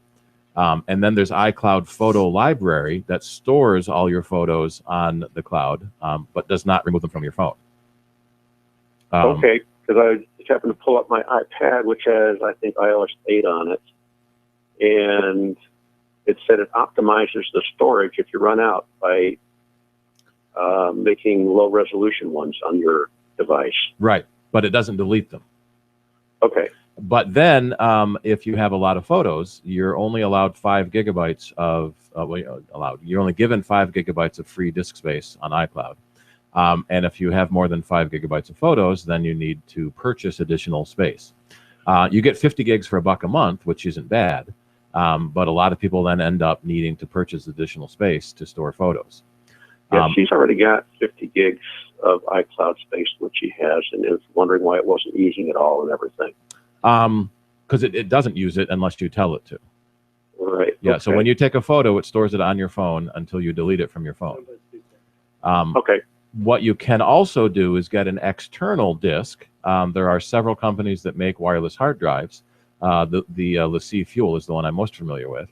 And then there's iCloud Photo Library that stores all your photos on the cloud, but does not remove them from your phone. Okay, because I just happened to pull up my iPad, which has, I think, iOS 8 on it. And it said it optimizes the storage if you run out by making low-resolution ones on your device. Right, but it doesn't delete them. Okay. But then, if you have a lot of photos, you're only allowed 5 gigabytes of You're only given 5 gigabytes of free disk space on iCloud. And if you have more than 5 gigabytes of photos, then you need to purchase additional space. You get 50 gigs for $1 a month, which isn't bad. But a lot of people then end up needing to purchase additional space to store photos. Yeah, she's already got 50 gigs of iCloud space, which she has, and is wondering why it wasn't using it all and everything. Because it doesn't use it unless you tell it to. Right. Yeah, okay. so when you take a photo, it stores it on your phone until you delete it from your phone. Okay. What you can also do is get an external disk. There are several companies that make wireless hard drives. The LaCie Fuel is the one I'm most familiar with.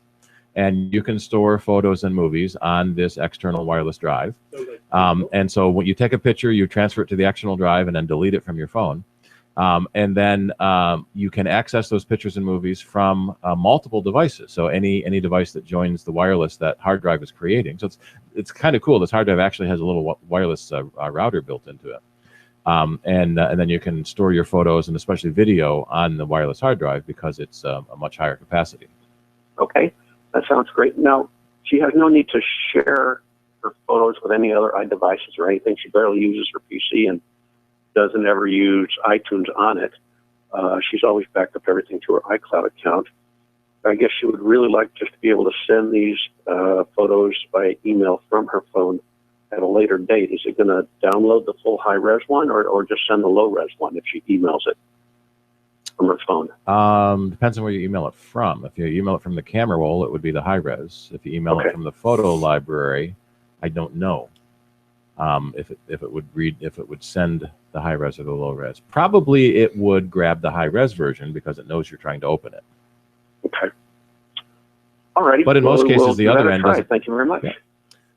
And you can store photos and movies on this external wireless drive. And so when you take a picture, you transfer it to the external drive and then delete it from your phone. And then you can access those pictures and movies from multiple devices. So any device that joins the wireless that hard drive is creating. So it's kind of cool. This hard drive actually has a little wireless router built into it. And then you can store your photos and especially video on the wireless hard drive because it's a much higher capacity. Okay, that sounds great. Now, she has no need to share her photos with any other iDevices or anything. She barely uses her PC and doesn't ever use iTunes on it. She's always backed up everything to her iCloud account. I guess she would really like just to be able to send these photos by email from her phone at a later date. Is it going to download the full high-res one or just send the low-res one if she emails it from her phone? Depends on where you email it from. If you email it from the camera roll, it would be the high-res. If you email it from the photo library, I don't know if it would send the high-res or the low-res. Probably it would grab the high-res version because it knows you're trying to open it. Okay. All righty. But in most cases, the other end doesn't. Thank you very much. Yeah.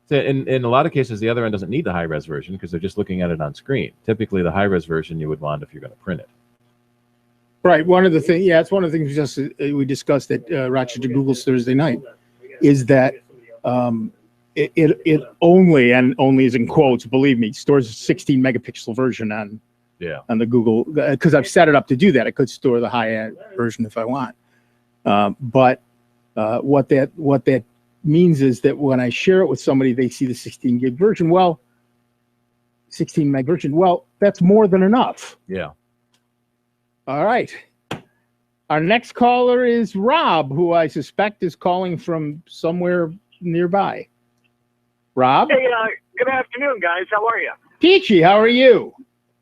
So in a lot of cases, the other end doesn't need the high-res version because they're just looking at it on screen. Typically, the high-res version you would want if you're going to print it. Right. One of the things, it's one of the things we discussed at Rochester Google's Thursday night, is that it only, and only is in quotes, believe me, stores a 16 megapixel version on the Google, because I've set it up to do that. I could store the high-end version if I want. But what that means is that when I share it with somebody, they see the 16 gig version. Well, 16 meg version. Well, that's more than enough. Yeah. All right. Our next caller is Rob, who I suspect is calling from somewhere nearby. Rob? Hey, good afternoon, guys. How are you? Peachy, how are you?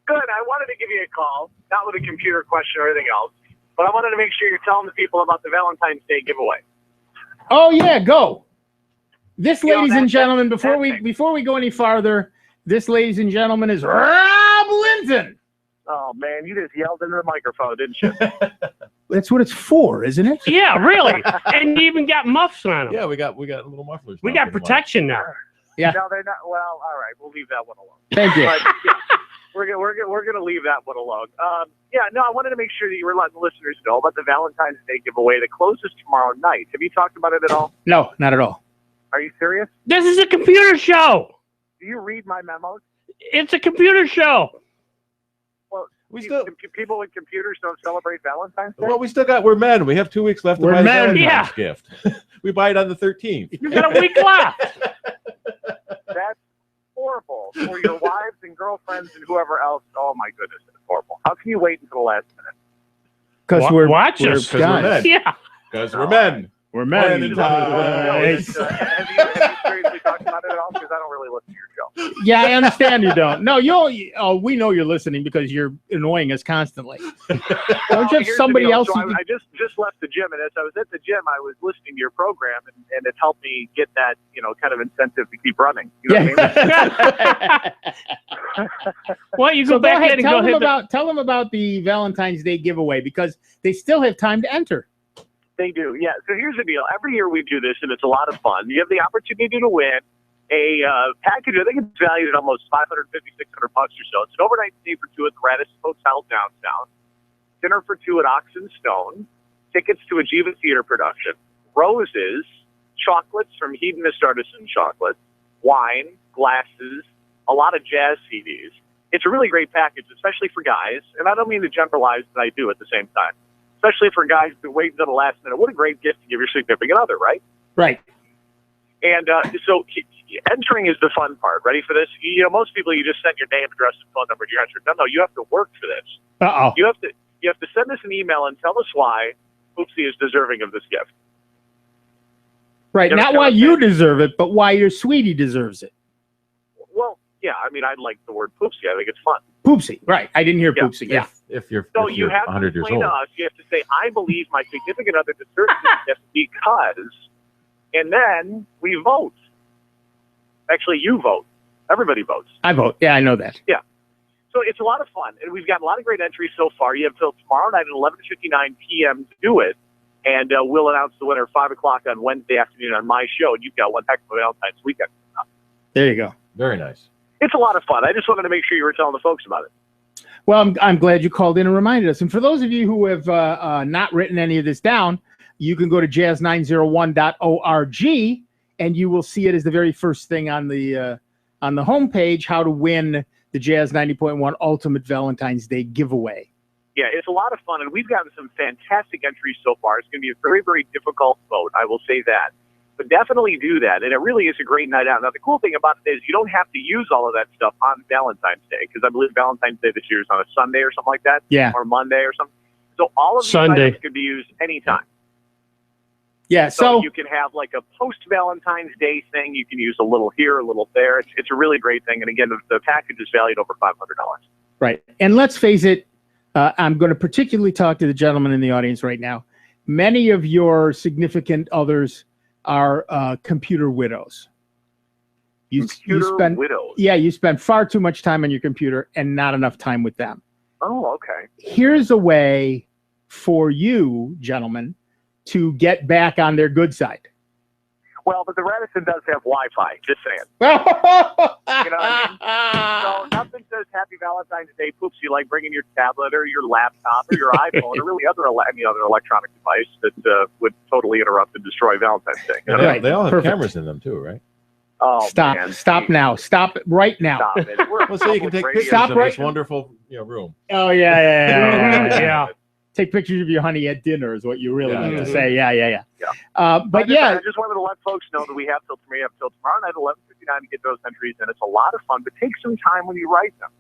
Good. I wanted to give you a call, not with a computer question or anything else, but I wanted to make sure you're telling the people about the Valentine's Day giveaway. Oh, yeah, go. This, ladies and gentlemen, before we go any farther, this, ladies and gentlemen, is Rob Linton. Oh, man, you just yelled into the microphone, didn't you? That's what it's for, isn't it? Yeah, really. And you even got muffs on them. Yeah, we got little mufflers. We got protection now. Yeah. No, they're not. Well, all right, we'll leave that one alone. Thank you. But, yeah, we're gonna leave that one alone. I wanted to make sure that you were letting listeners know about the Valentine's Day giveaway that closes tomorrow night. Have you talked about it at all? No, not at all. Are you serious? This is a computer show. Do you read my memos? It's a computer show. Well, people with computers don't celebrate Valentine's Day? Well, we're men. We have 2 weeks left to We're buy men. the Valentine's gift. We buy it on the 13th. You got a week left. That's horrible for your wives and girlfriends and whoever else. Oh, my goodness, it's horrible. How can you wait until the last minute? Because we're guys. Because we're men. Yeah. Because we're men. We're men. Have you seriously talk about it at all? Because I don't really listen to your show. Yeah, I understand you don't. No, we know you're listening because you're annoying us constantly. Don't you have Here's somebody the deal. else? So you can- I just left the gym, and as I was at the gym, I was listening to your program, and it helped me get that, kind of incentive to keep running. You know what I mean? Well, you So go back ahead, in and go hit tell them about the Valentine's Day giveaway because they still have time to enter. They do, yeah. So here's the deal. Every year we do this, and it's a lot of fun. You have the opportunity to win a package. I think it's valued at almost $550, $600 or so. It's an overnight stay for two at the Radisson Hotel downtown, dinner for two at Ox and Stone, tickets to a Jiva Theater production, roses, chocolates from Hedonist Artisan Chocolate, wine, glasses, a lot of jazz CDs. It's a really great package, especially for guys. And I don't mean to generalize, but I do at the same time. Especially for guys who wait until the last minute. What a great gift to give your significant other, right? Right. And so entering is the fun part. Ready for this? Most people, you just send your name, address, and phone number, and you're entered. No, you have to work for this. Uh-oh. You have to send us an email and tell us why Oopsie is deserving of this gift. Right. You Not understand why what I'm you saying? deserve it, but why your sweetie deserves it. Well, yeah. I mean, I like the word Poopsie. I think it's fun. Poopsie. Right. I didn't hear Yeah. poopsie. Yeah. If you're So if you you're have to 100 years explain old. to us. You have to say, I believe my significant other deserves this gift because, and then we vote. Actually, you vote. Everybody votes. I vote. Yeah, I know that. Yeah. So it's a lot of fun, and we've got a lot of great entries so far. You have till tomorrow night at 11:59 p.m. to do it, and we'll announce the winner at 5 o'clock on Wednesday afternoon on my show, and you've got one heck of a Valentine's weekend. There you go. Very nice. It's a lot of fun. I just wanted to make sure you were telling the folks about it. Well, I'm glad you called in and reminded us. And for those of you who have not written any of this down, you can go to jazz901.org, and you will see it as the very first thing on the homepage, how to win the Jazz 90.1 Ultimate Valentine's Day giveaway. Yeah, it's a lot of fun, and we've gotten some fantastic entries so far. It's going to be a very, very difficult vote, I will say that. But definitely do that, and it really is a great night out. Now, the cool thing about it is you don't have to use all of that stuff on Valentine's Day, because I believe Valentine's Day this year is on a Sunday or something like that, Yeah. or Monday or something. So all of these Sunday. items could be used anytime. Yeah, So so you can have like a post-Valentine's Day thing. You can use a little here, a little there. It's a really great thing. And again, the package is valued over $500. right. And let's face it, I'm going to particularly talk to the gentleman in the audience right now. Many of your significant others are computer widows. You spend widows. Yeah, you spend far too much time on your computer and not enough time with them. Oh, okay. Here's a way for you, gentlemen, to get back on their good side. Well, but the Radisson does have Wi-Fi. Just saying. You know what I mean? So nothing says Happy Valentine's Day, Poopsie, like bringing your tablet or your laptop or your iPhone or really any other electronic device that would totally interrupt and destroy Valentine's Day. You know? They all have Perfect. cameras in them too, right? Oh, Stop. man. Stop now. Stop it right now. Stop it. We're Well, so you can take public pictures radio. of this wonderful room. Oh, yeah. Take pictures of your honey at dinner is what you really need to say. Yeah. But I just wanted to let folks know that we have till tomorrow night at 11:59 to get those entries, and it's a lot of fun. But take some time when you write them.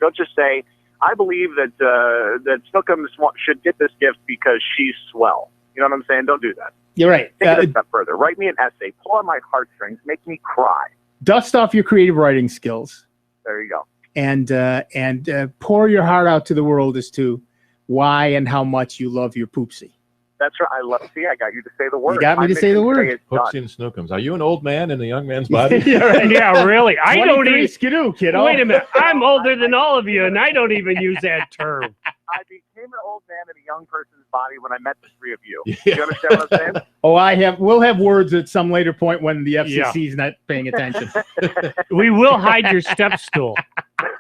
Don't just say, "I believe that that Snookum should get this gift because she's swell." You know what I'm saying? Don't do that. You're right. Take it a step further. Write me an essay. Pull on my heartstrings. Make me cry. Dust off your creative writing skills There you go. and pour your heart out to the world as to why and how much you love your poopsie. That's right. I got you to say the word. You got me My to say the mission word. today is done. Poopsie and Snookums. Are you an old man in a young man's body? Yeah, really. I don't 23 even. skidoo, kiddo. Wait a minute. I'm older than all of you, and I don't even use that term. I became an old man in a young person's body when I met the three of you. You understand what I'm saying? Oh, we'll have words at some later point when the FCC's not paying attention. We will hide your step stool.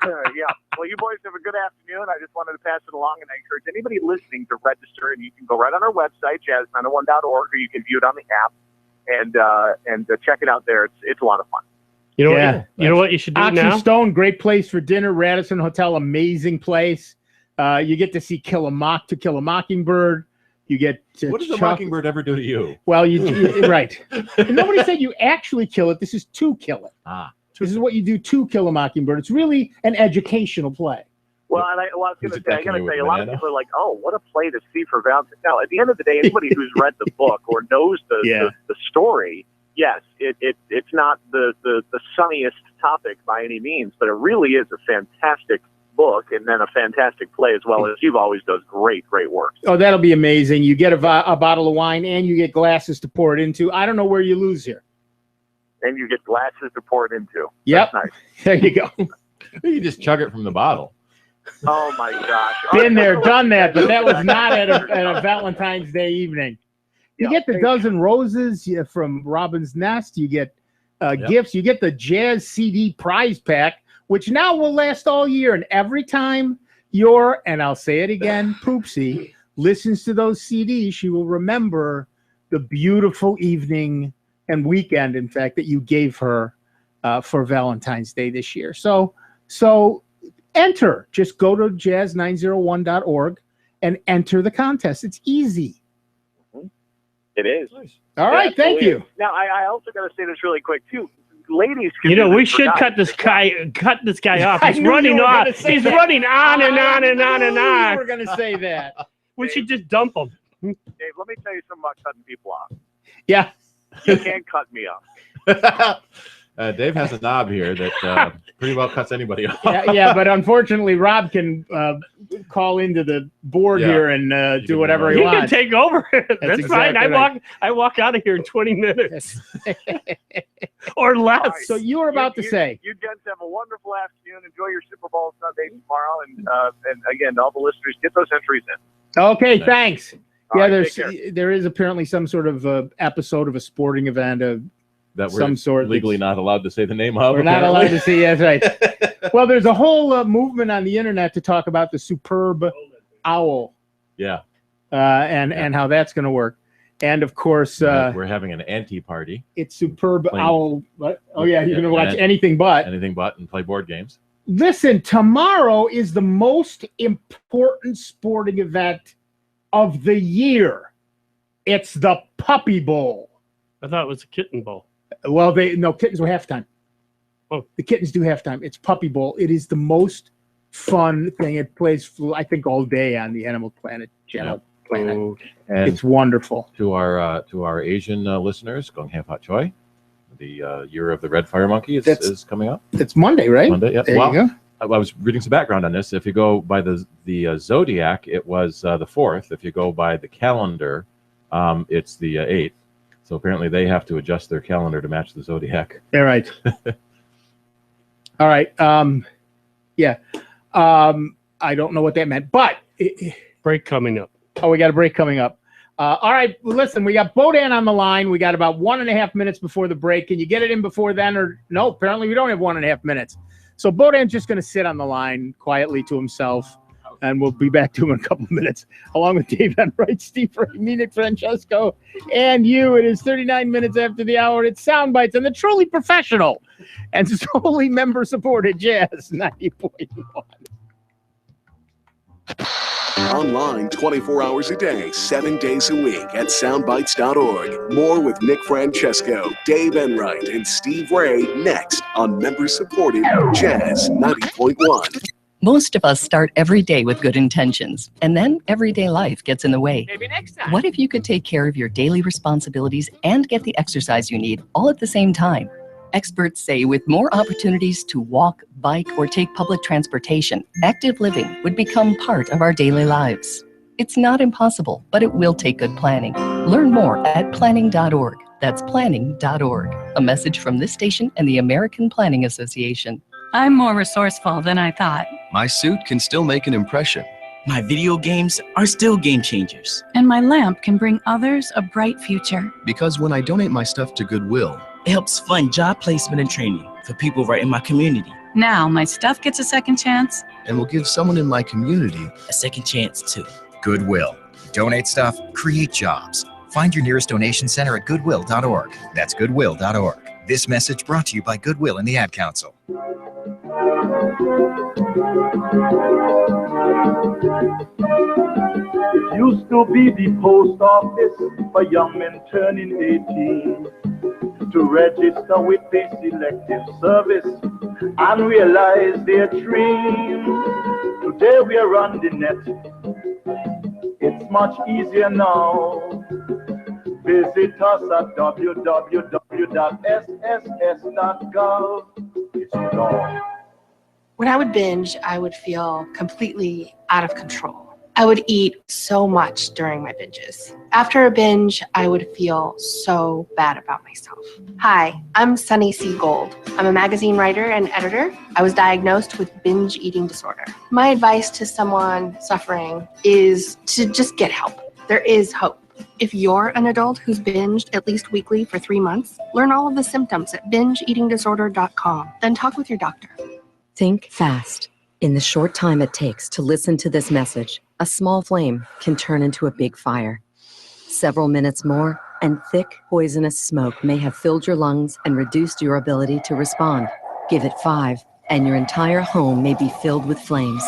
Yeah. Well, you boys have a good afternoon. I just wanted to pass it along, and I encourage anybody listening to register. And you can go right on our website, jazz901.org, or you can view it on the app and check it out there. It's a lot of fun. You know what you should do Ox now? and Stone, great place for dinner. Radisson Hotel, amazing place. You get to see Kill a Mockingbird. You get to What does a mockingbird ever do to you? Well, right. And nobody said you actually kill it. This is to kill it. This is what you do to kill a mockingbird. It's really an educational play. Well, and I was going to say, I got to say, a lot of people are like, "Oh, what a play to see for Valentine's." Now, at the end of the day, anybody who's read the book or knows the story, yes, it's not the sunniest topic by any means, but it really is a fantastic book and then a fantastic play as well. As Steve always does great work. Oh, that'll be amazing. You get a bottle of wine and you get glasses to pour it into. I don't know where you lose here. And you get glasses to pour it into. Yep. That's nice. There you go. You just chug it from the bottle. Oh my gosh. Been there, done that, but that was not at a Valentine's Day evening. You get the dozen roses from Robin's Nest. You get gifts. You get the Jazz CD prize pack, which now will last all year. And every time and I'll say it again, Poopsie listens to those CDs, she will remember the beautiful evening and weekend, in fact, that you gave her for Valentine's Day this year. So enter. Just go to jazz901.org and enter the contest. It's easy. It is. All right, thank you. Now, I also got to say this really quick, too. Ladies, we should cut this guy off. He's running on. He's running on and on and on and on. We're going to say that. We should just dump him. Dave, let me tell you something about cutting people off. Yeah. You can't cut me off. Dave has a knob here that pretty well cuts anybody off. Yeah, but unfortunately, Rob can call into the board here and do whatever he wants. He can take over. That's exactly fine. right. I walk out of here in 20 minutes or less. Right. So you were about to say. You gents have a wonderful afternoon. Enjoy your Super Bowl Sunday tomorrow. And again, all the listeners, get those entries in. Okay, thanks. All Yeah, right, there is apparently some sort of episode of a sporting event that we're some sort legally not allowed to say the name of. We're not allowed to see. That's right. Well, there's a whole movement on the internet to talk about the superb owl. Yeah. And how that's going to work. And of course, we're having an anti-party. It's superb Playing- owl. Oh yeah, you're going to watch anything but and play board games. Listen, tomorrow is the most important sporting event of the year. It's the Puppy Bowl. I thought it was a Kitten Bowl. Well, kittens were halftime. Oh, the kittens do halftime. It's Puppy Bowl. It is the most fun thing. It plays, I think, all day on the Animal Planet channel. And it's wonderful. To our Asian listeners, Gong Hei Fat Choi, the year of the red fire monkey is coming up. It's Monday, right? Monday, yeah. There you go. I was reading some background on this. If you go by the zodiac, it was the 4th. If you go by the calendar, it's the 8th. So apparently they have to adjust their calendar to match the zodiac. Yeah, right. All right. Yeah. I don't know what that meant, but break coming up. Oh, we got a break coming up. All right. Listen, we got Bodan on the line. We got about 1.5 minutes before the break. Can you get it in before then? Or no, apparently we don't have 1.5 minutes. So Bodan's just going to sit on the line quietly to himself, and we'll be back to him in a couple of minutes, along with Dave Enright, Steve Ray, me, Nick Francesco, and you. It is 39 minutes after the hour. It's Sound Bites and the truly professional and solely member-supported Jazz 90.1. Online 24 hours a day, 7 days a week at soundbites.org. More with Nick Francesco, Dave Enright, and Steve Ray next on member-supported Jazz 90.1. Most of us start every day with good intentions, and then everyday life gets in the way. Maybe next time. What if you could take care of your daily responsibilities and get the exercise you need all at the same time? Experts say with more opportunities to walk, bike, or take public transportation, active living would become part of our daily lives. It's not impossible, but it will take good planning. Learn more at planning.org. That's planning.org. A message from this station and the American Planning Association. I'm more resourceful than I thought. My suit can still make an impression. My video games are still game changers. And my lamp can bring others a bright future. Because when I donate my stuff to Goodwill, it helps fund job placement and training for people right in my community. Now my stuff gets a second chance. And will give someone in my community a second chance too. Goodwill. Donate stuff, create jobs. Find your nearest donation center at goodwill.org. That's goodwill.org. This message brought to you by Goodwill and the Ad Council. It used to be the post office for young men turning 18 to register with the selective service and realize their dream. Today we are on the net. It's much easier now. Visit us at www.nctv.gov. www.sss.gov. It's law. When I would binge, I would feel completely out of control. I would eat so much during my binges. After a binge, I would feel so bad about myself. Hi, I'm Sunny C. Gold. I'm a magazine writer and editor. I was diagnosed with binge eating disorder. My advice to someone suffering is to just get help. There is hope. If you're an adult who's binged at least weekly for 3 months, learn all of the symptoms at bingeeatingdisorder.com. Then talk with your doctor. Think fast. In the short time it takes to listen to this message, a small flame can turn into a big fire. Several minutes more, and thick, poisonous smoke may have filled your lungs and reduced your ability to respond. Give it 5, and your entire home may be filled with flames.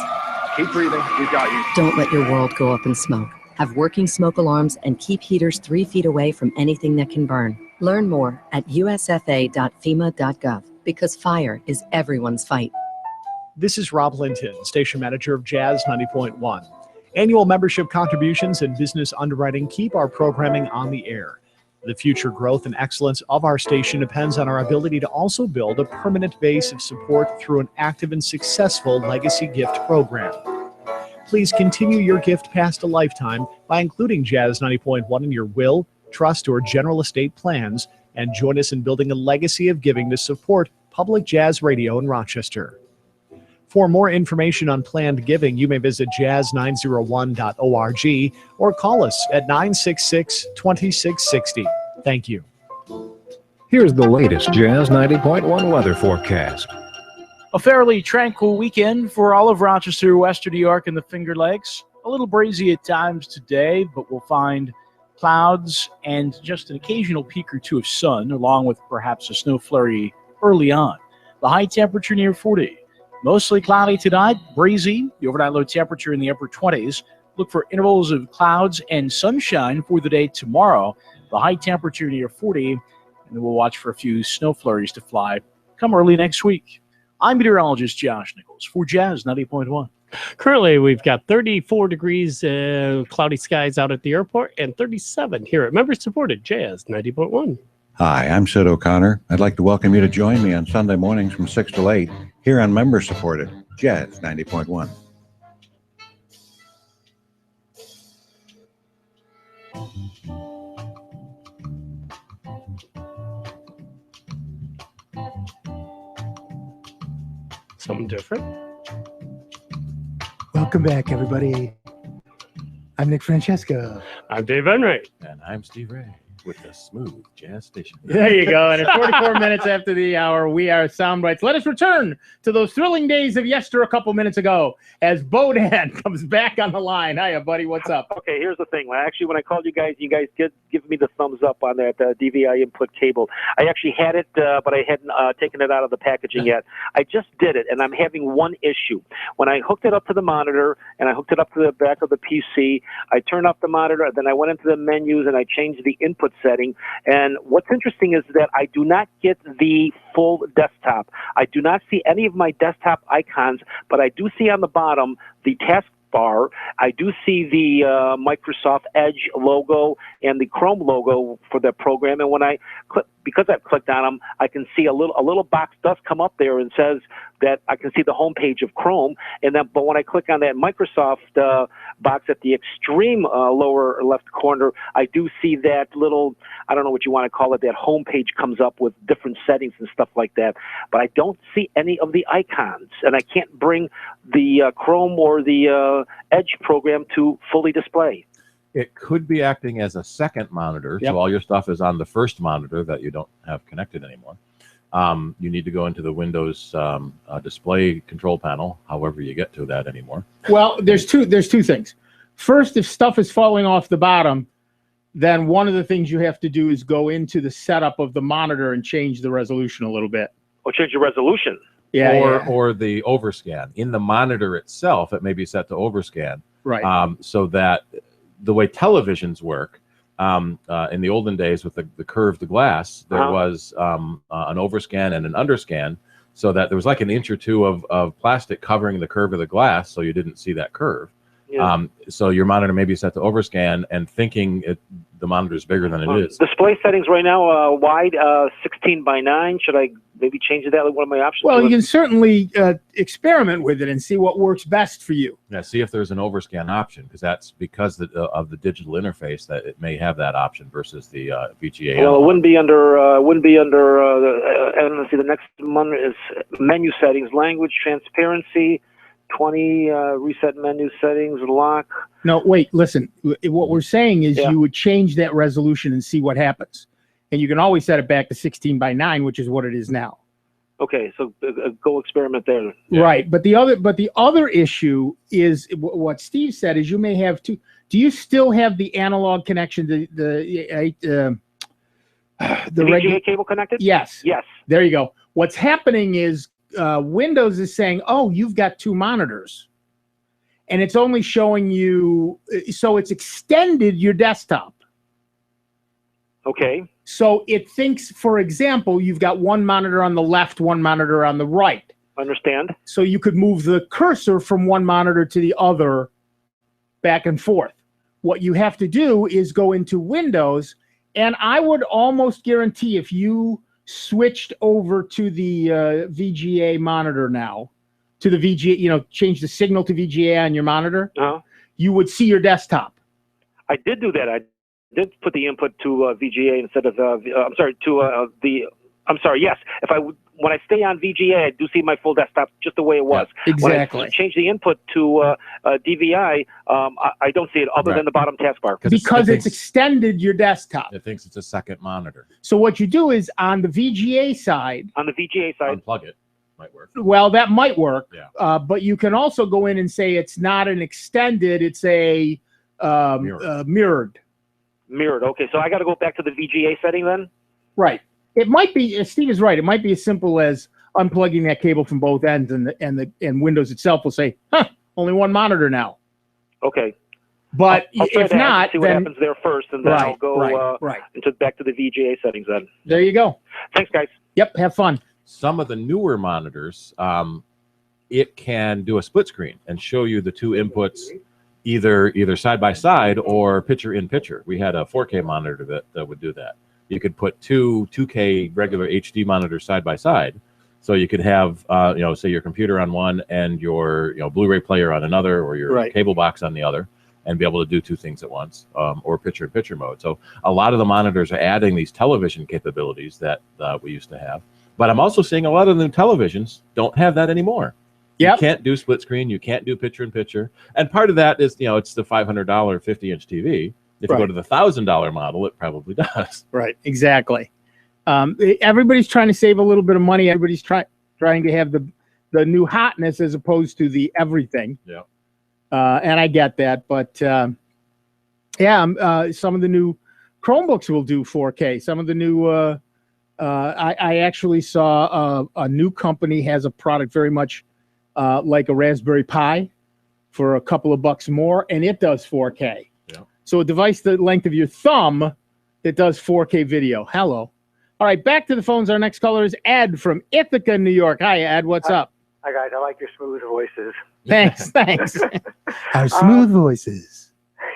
Keep breathing. We've got you. Don't let your world go up in smoke. Have working smoke alarms and keep heaters 3 feet away from anything that can burn. Learn more at usfa.fema.gov, because fire is everyone's fight. This is Rob Linton, station manager of Jazz 90.1. Annual membership contributions and business underwriting keep our programming on the air. The future growth and excellence of our station depends on our ability to also build a permanent base of support through an active and successful legacy gift program. Please continue your gift past a lifetime by including Jazz 90.1 in your will, trust, or general estate plans, and join us in building a legacy of giving to support public jazz radio in Rochester. For more information on planned giving, you may visit jazz901.org or call us at 966-2660. Thank you. Here's the latest Jazz 90.1 weather forecast. A fairly tranquil weekend for all of Rochester, Western New York, and the Finger Lakes. A little breezy at times today, but we'll find clouds and just an occasional peak or two of sun, along with perhaps a snow flurry early on. The high temperature near 40. Mostly cloudy tonight, breezy. The overnight low temperature in the upper 20s. Look for intervals of clouds and sunshine for the day tomorrow. The high temperature near 40, and then we'll watch for a few snow flurries to fly come early next week. I'm meteorologist Josh Nichols for Jazz 90.1. Currently, we've got 34 degrees, cloudy skies out at the airport, and 37 here at member-supported Jazz 90.1. Hi, I'm Sid O'Connor. I'd like to welcome you to join me on Sunday mornings from 6 till 8 here on member-supported Jazz 90.1. Something different. Welcome back, everybody. I'm Nick Francesco. I'm Dave Enright. And I'm Steve Ray with the Smooth Jazz Station. There you go. And at 44 minutes after the hour, we are Sound Bites. Let us return to those thrilling days of yester a couple minutes ago as Bodan comes back on the line. Hiya, buddy. What's up? Okay, here's the thing. Actually, when I called you guys did give me the thumbs up on that DVI input cable. I actually had it, but I hadn't taken it out of the packaging yet. I just did it, and I'm having one issue. When I hooked it up to the monitor and I hooked it up to the back of the PC, I turned off the monitor, then I went into the menus and I changed the input setting. And what's interesting is that I do not get the full desktop. I do not see any of my desktop icons, but I do see on the bottom the task bar. I do see the Microsoft Edge logo and the Chrome logo for the program. And when I click, because I've clicked on them, I can see a little box does come up there and says that I can see the home page of Chrome. And then, but when I click on that Microsoft box at the extreme lower left corner, I do see that little, I don't know what you want to call it, that home page comes up with different settings and stuff like that. But I don't see any of the icons, and I can't bring the Chrome or the Edge program to fully display. It could be acting as a second monitor, Yep. so all your stuff is on the first monitor that you don't have connected anymore. You need to go into the Windows display control panel, however you get to that anymore. Well, there's two things. First, if stuff is falling off the bottom, then one of the things you have to do is go into the setup of the monitor and change the resolution a little bit. Or change the resolution. Or the overscan. In the monitor itself, it may be set to overscan. Right. So that the way televisions work, in the olden days with the curved glass, there was an overscan and an underscan, so that there was like an inch or two of plastic covering the curve of the glass, so you didn't see that curve. Yeah. So your monitor may be set to overscan and thinking the monitor is bigger than it is. Display settings right now, wide, 16:9. Should I maybe change that? Like one of my options. Well, you can certainly experiment with it and see what works best for you. Yeah, see if there's an overscan option, because that's because of the digital interface that it may have that option versus the VGA. Well, it wouldn't be under. And let's see, the next one is menu settings, language, transparency, 20 reset menu settings, lock. No, wait, listen. What we're saying is you would change that resolution and see what happens. And you can always set it back to 16:9, which is what it is now. Okay, so go experiment there. Right, but the other issue is what Steve said is you may have to. Do you still have the analog connection to the VGA cable connected? Yes. Yes. There you go. What's happening is Windows is saying, "Oh, you've got two monitors," and it's only showing you. So it's extended your desktop. Okay. So it thinks, for example, you've got one monitor on the left, one monitor on the right. Understand. So you could move the cursor from one monitor to the other back and forth. What you have to do is go into Windows, and I would almost guarantee if you switched over to the VGA monitor now, to the VGA, change the signal to VGA on your monitor, you would see your desktop. I did do that. I did put the input to VGA instead of yes. When I stay on VGA, I do see my full desktop just the way it was. Yeah, exactly. When I change the input to DVI, I don't see it other than the bottom taskbar. Because it's extended your desktop. It thinks it's a second monitor. So what you do is on the VGA side. Unplug it. Might work. Well, that might work. Yeah. But you can also go in and say it's not an extended, it's a mirrored. Mirrored. Okay, so I got to go back to the VGA setting then? Right. It might be, Steve is right, it might be as simple as unplugging that cable from both ends, and Windows itself will say, only one monitor now. Okay. But I'll try if that not, and see what then happens there first, and then I'll go right. back to the VGA settings then. There you go. Thanks, guys. Yep, have fun. Some of the newer monitors, it can do a split screen and show you the two inputs either side by side or picture in picture. We had a 4K monitor that would do that. You could put two 2K regular HD monitors side by side, so you could have say your computer on one and your Blu-ray player on another, or your cable box on the other, and be able to do two things at once, or picture in picture mode. So a lot of the monitors are adding these television capabilities that we used to have. But I'm also seeing a lot of the new televisions don't have that anymore. You can't do split screen. You can't do picture in picture. And part of that is, it's the $500 50-inch TV. If you go to the $1,000 model, it probably does. Right, exactly. Everybody's trying to save a little bit of money. Everybody's trying to have the new hotness as opposed to the everything. Yeah. And I get that. But, some of the new Chromebooks will do 4K. Some of the new... I actually saw a new company has a product very much like a Raspberry Pi for a couple of bucks more, and it does 4K. Yeah. So a device the length of your thumb that does 4K video. Hello. All right, back to the phones. Our next caller is Ed from Ithaca, New York. Hi, Ed. What's up? Hi, guys. I like your smooth voices. Thanks. Our smooth voices.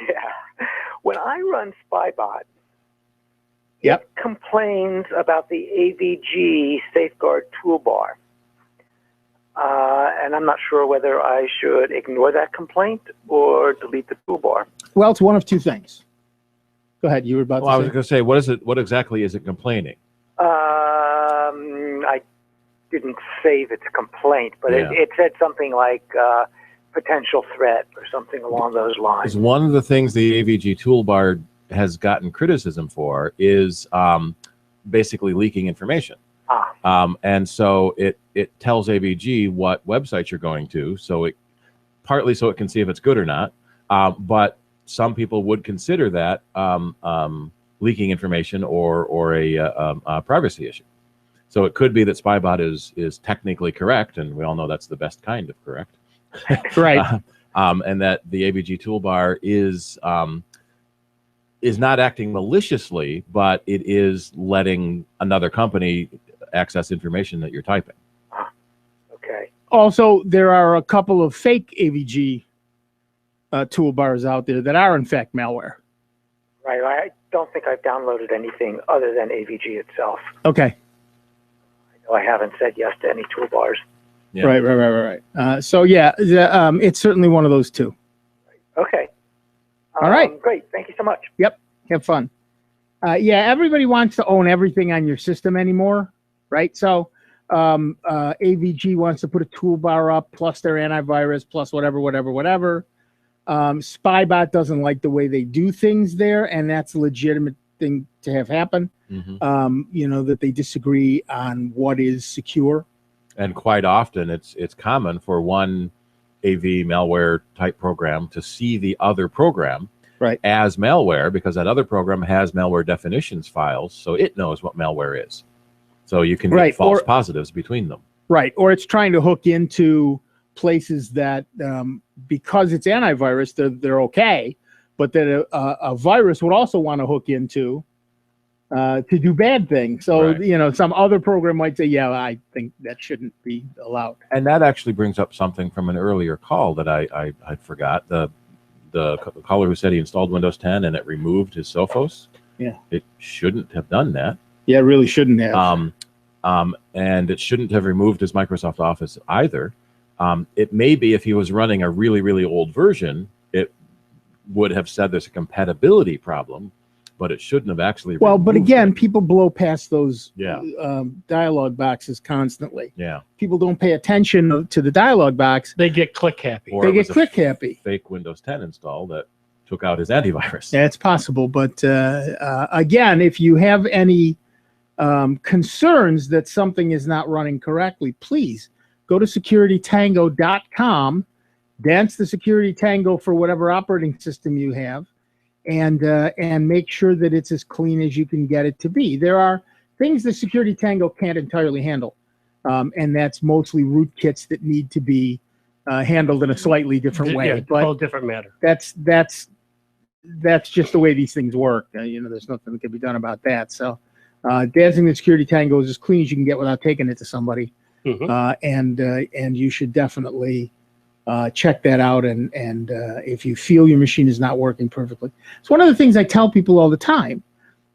Yeah. When I run Spybot, Yep. it complains about the AVG safeguard toolbar. And I'm not sure whether I should ignore that complaint or delete the toolbar. Well, it's one of two things. Go ahead. You were about to say. I was going to say, what is it? What exactly is it complaining? I didn't save its complaint, but it said something like potential threat or something along those lines. Because one of the things the AVG toolbar has gotten criticism for is basically leaking information. And so it tells AVG what websites you're going to, so it can see if it's good or not. But some people would consider that leaking information or a privacy issue. So it could be that Spybot is technically correct, and we all know that's the best kind of correct. Right. And that the AVG toolbar is not acting maliciously, but it is letting another company access information that you're typing. Okay. Also, there are a couple of fake AVG toolbars out there that are in fact malware. Right. I don't think I've downloaded anything other than AVG itself. Okay. I haven't said yes to any toolbars. Yeah. Right. So yeah, it's certainly one of those two. Okay. All right. Great. Thank you so much. Yep. Have fun. Yeah, everybody wants to own everything on your system anymore, right? So AVG wants to put a toolbar up, plus their antivirus, plus whatever. Spybot doesn't like the way they do things there, and that's a legitimate thing to have happen. That they disagree on what is secure. And quite often, it's common for one AV malware type program to see the other program as malware, because that other program has malware definitions files, so it knows what malware is. So you can get false positives between them. Right, or it's trying to hook into places that, because it's antivirus, they're okay, but that a virus would also want to hook into to do bad things. So, some other program might say, yeah, I think that shouldn't be allowed. And that actually brings up something from an earlier call that I forgot. The caller who said he installed Windows 10 and it removed his Sophos. Yeah. It shouldn't have done that. Yeah, it really shouldn't have. And it shouldn't have removed his Microsoft Office either. It may be if he was running a really, really old version, it would have said there's a compatibility problem, but it shouldn't have actually. Well, but again, people blow past those Yeah. dialog boxes constantly. Yeah. People don't pay attention to the dialog box. They get click happy. Or They it get was a click happy. fake Windows 10 install that took out his antivirus. Yeah, it's possible. But again, if you have any concerns that something is not running correctly, please go to securitytango.com, dance the security tango for whatever operating system you have, and make sure that it's as clean as you can get it to be. There are things the Security Tango can't entirely handle, and that's mostly rootkits that need to be handled in a slightly different way. Yeah, but whole different matter. that's just the way these things work. There's nothing that can be done about that. So dancing the Security Tango is as clean as you can get without taking it to somebody. And you should definitely check that out. And if you feel your machine is not working perfectly. So one of the things I tell people all the time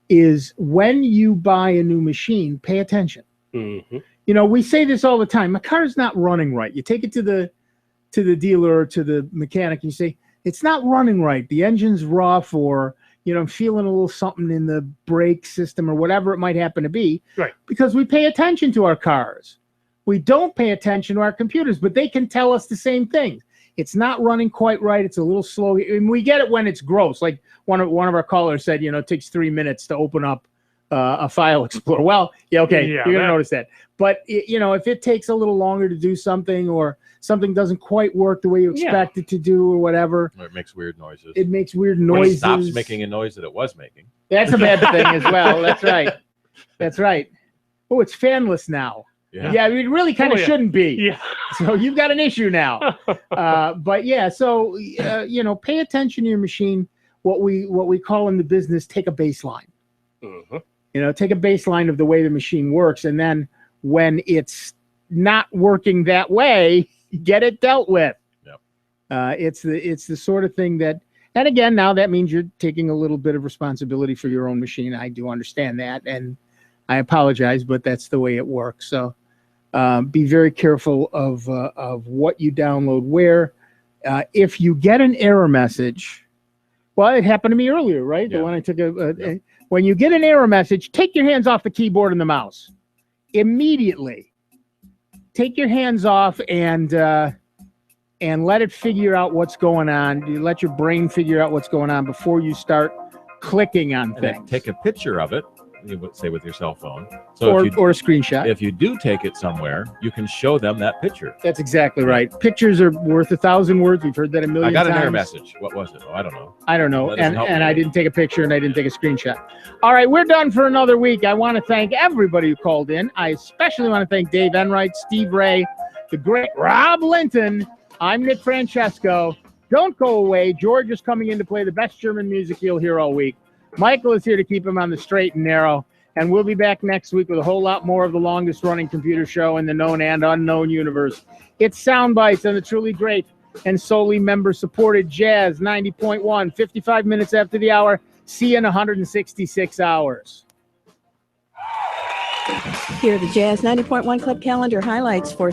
is when you buy a new machine, pay attention. We say this all the time. My car is not running right. You take it to the dealer or to the mechanic and you say, it's not running right. The engine's rough, or I'm feeling a little something in the brake system, or whatever it might happen to be. Right. Because we pay attention to our cars. We don't pay attention to our computers, but they can tell us the same thing. It's not running quite right. It's a little slow. And we get it when it's gross. Like one of our callers said, it takes 3 minutes to open up a file explorer. Well, yeah, okay, you're going to notice that. But, if it takes a little longer to do something, or something doesn't quite work the way you expect it to do, or whatever. Or it makes weird noises. It makes weird When noises. it stops making a noise that it was making. That's a bad thing as well. That's right. That's right. Oh, it's fanless now. Yeah, it really kind of shouldn't be. Yeah. So you've got an issue now. But yeah, so pay attention to your machine. What we call in the business, take a baseline. Take a baseline of the way the machine works, and then when it's not working that way, get it dealt with. It's the sort of thing that, and again, now that means you're taking a little bit of responsibility for your own machine. I do understand that, and I apologize, but that's the way it works. So be very careful of what you download where. If you get an error message, well, it happened to me earlier, right? The one I took when you get an error message, take your hands off the keyboard and the mouse immediately. Take your hands off and let it figure out what's going on. You let your brain figure out what's going on before you start clicking on things. Take a picture of it, you would say, with your cell phone. So or a screenshot. If you do take it somewhere, you can show them that picture. That's exactly right. Pictures are worth 1,000 words. We've heard that a million times. I got an error message. What was it? Oh, I don't know. I don't know. And I didn't take a picture and I didn't take a screenshot. All right, we're done for another week. I want to thank everybody who called in. I especially want to thank Dave Enright, Steve Ray, the great Rob Linton. I'm Nick Francesco. Don't go away. George is coming in to play the best German music you'll hear all week. Michael is here to keep him on the straight and narrow. And we'll be back next week with a whole lot more of the longest running computer show in the known and unknown universe. It's Sound Bytes on the truly great and solely member-supported Jazz 90.1, 55 minutes after the hour. See you in 166 hours. Here are the Jazz 90.1 Club calendar highlights for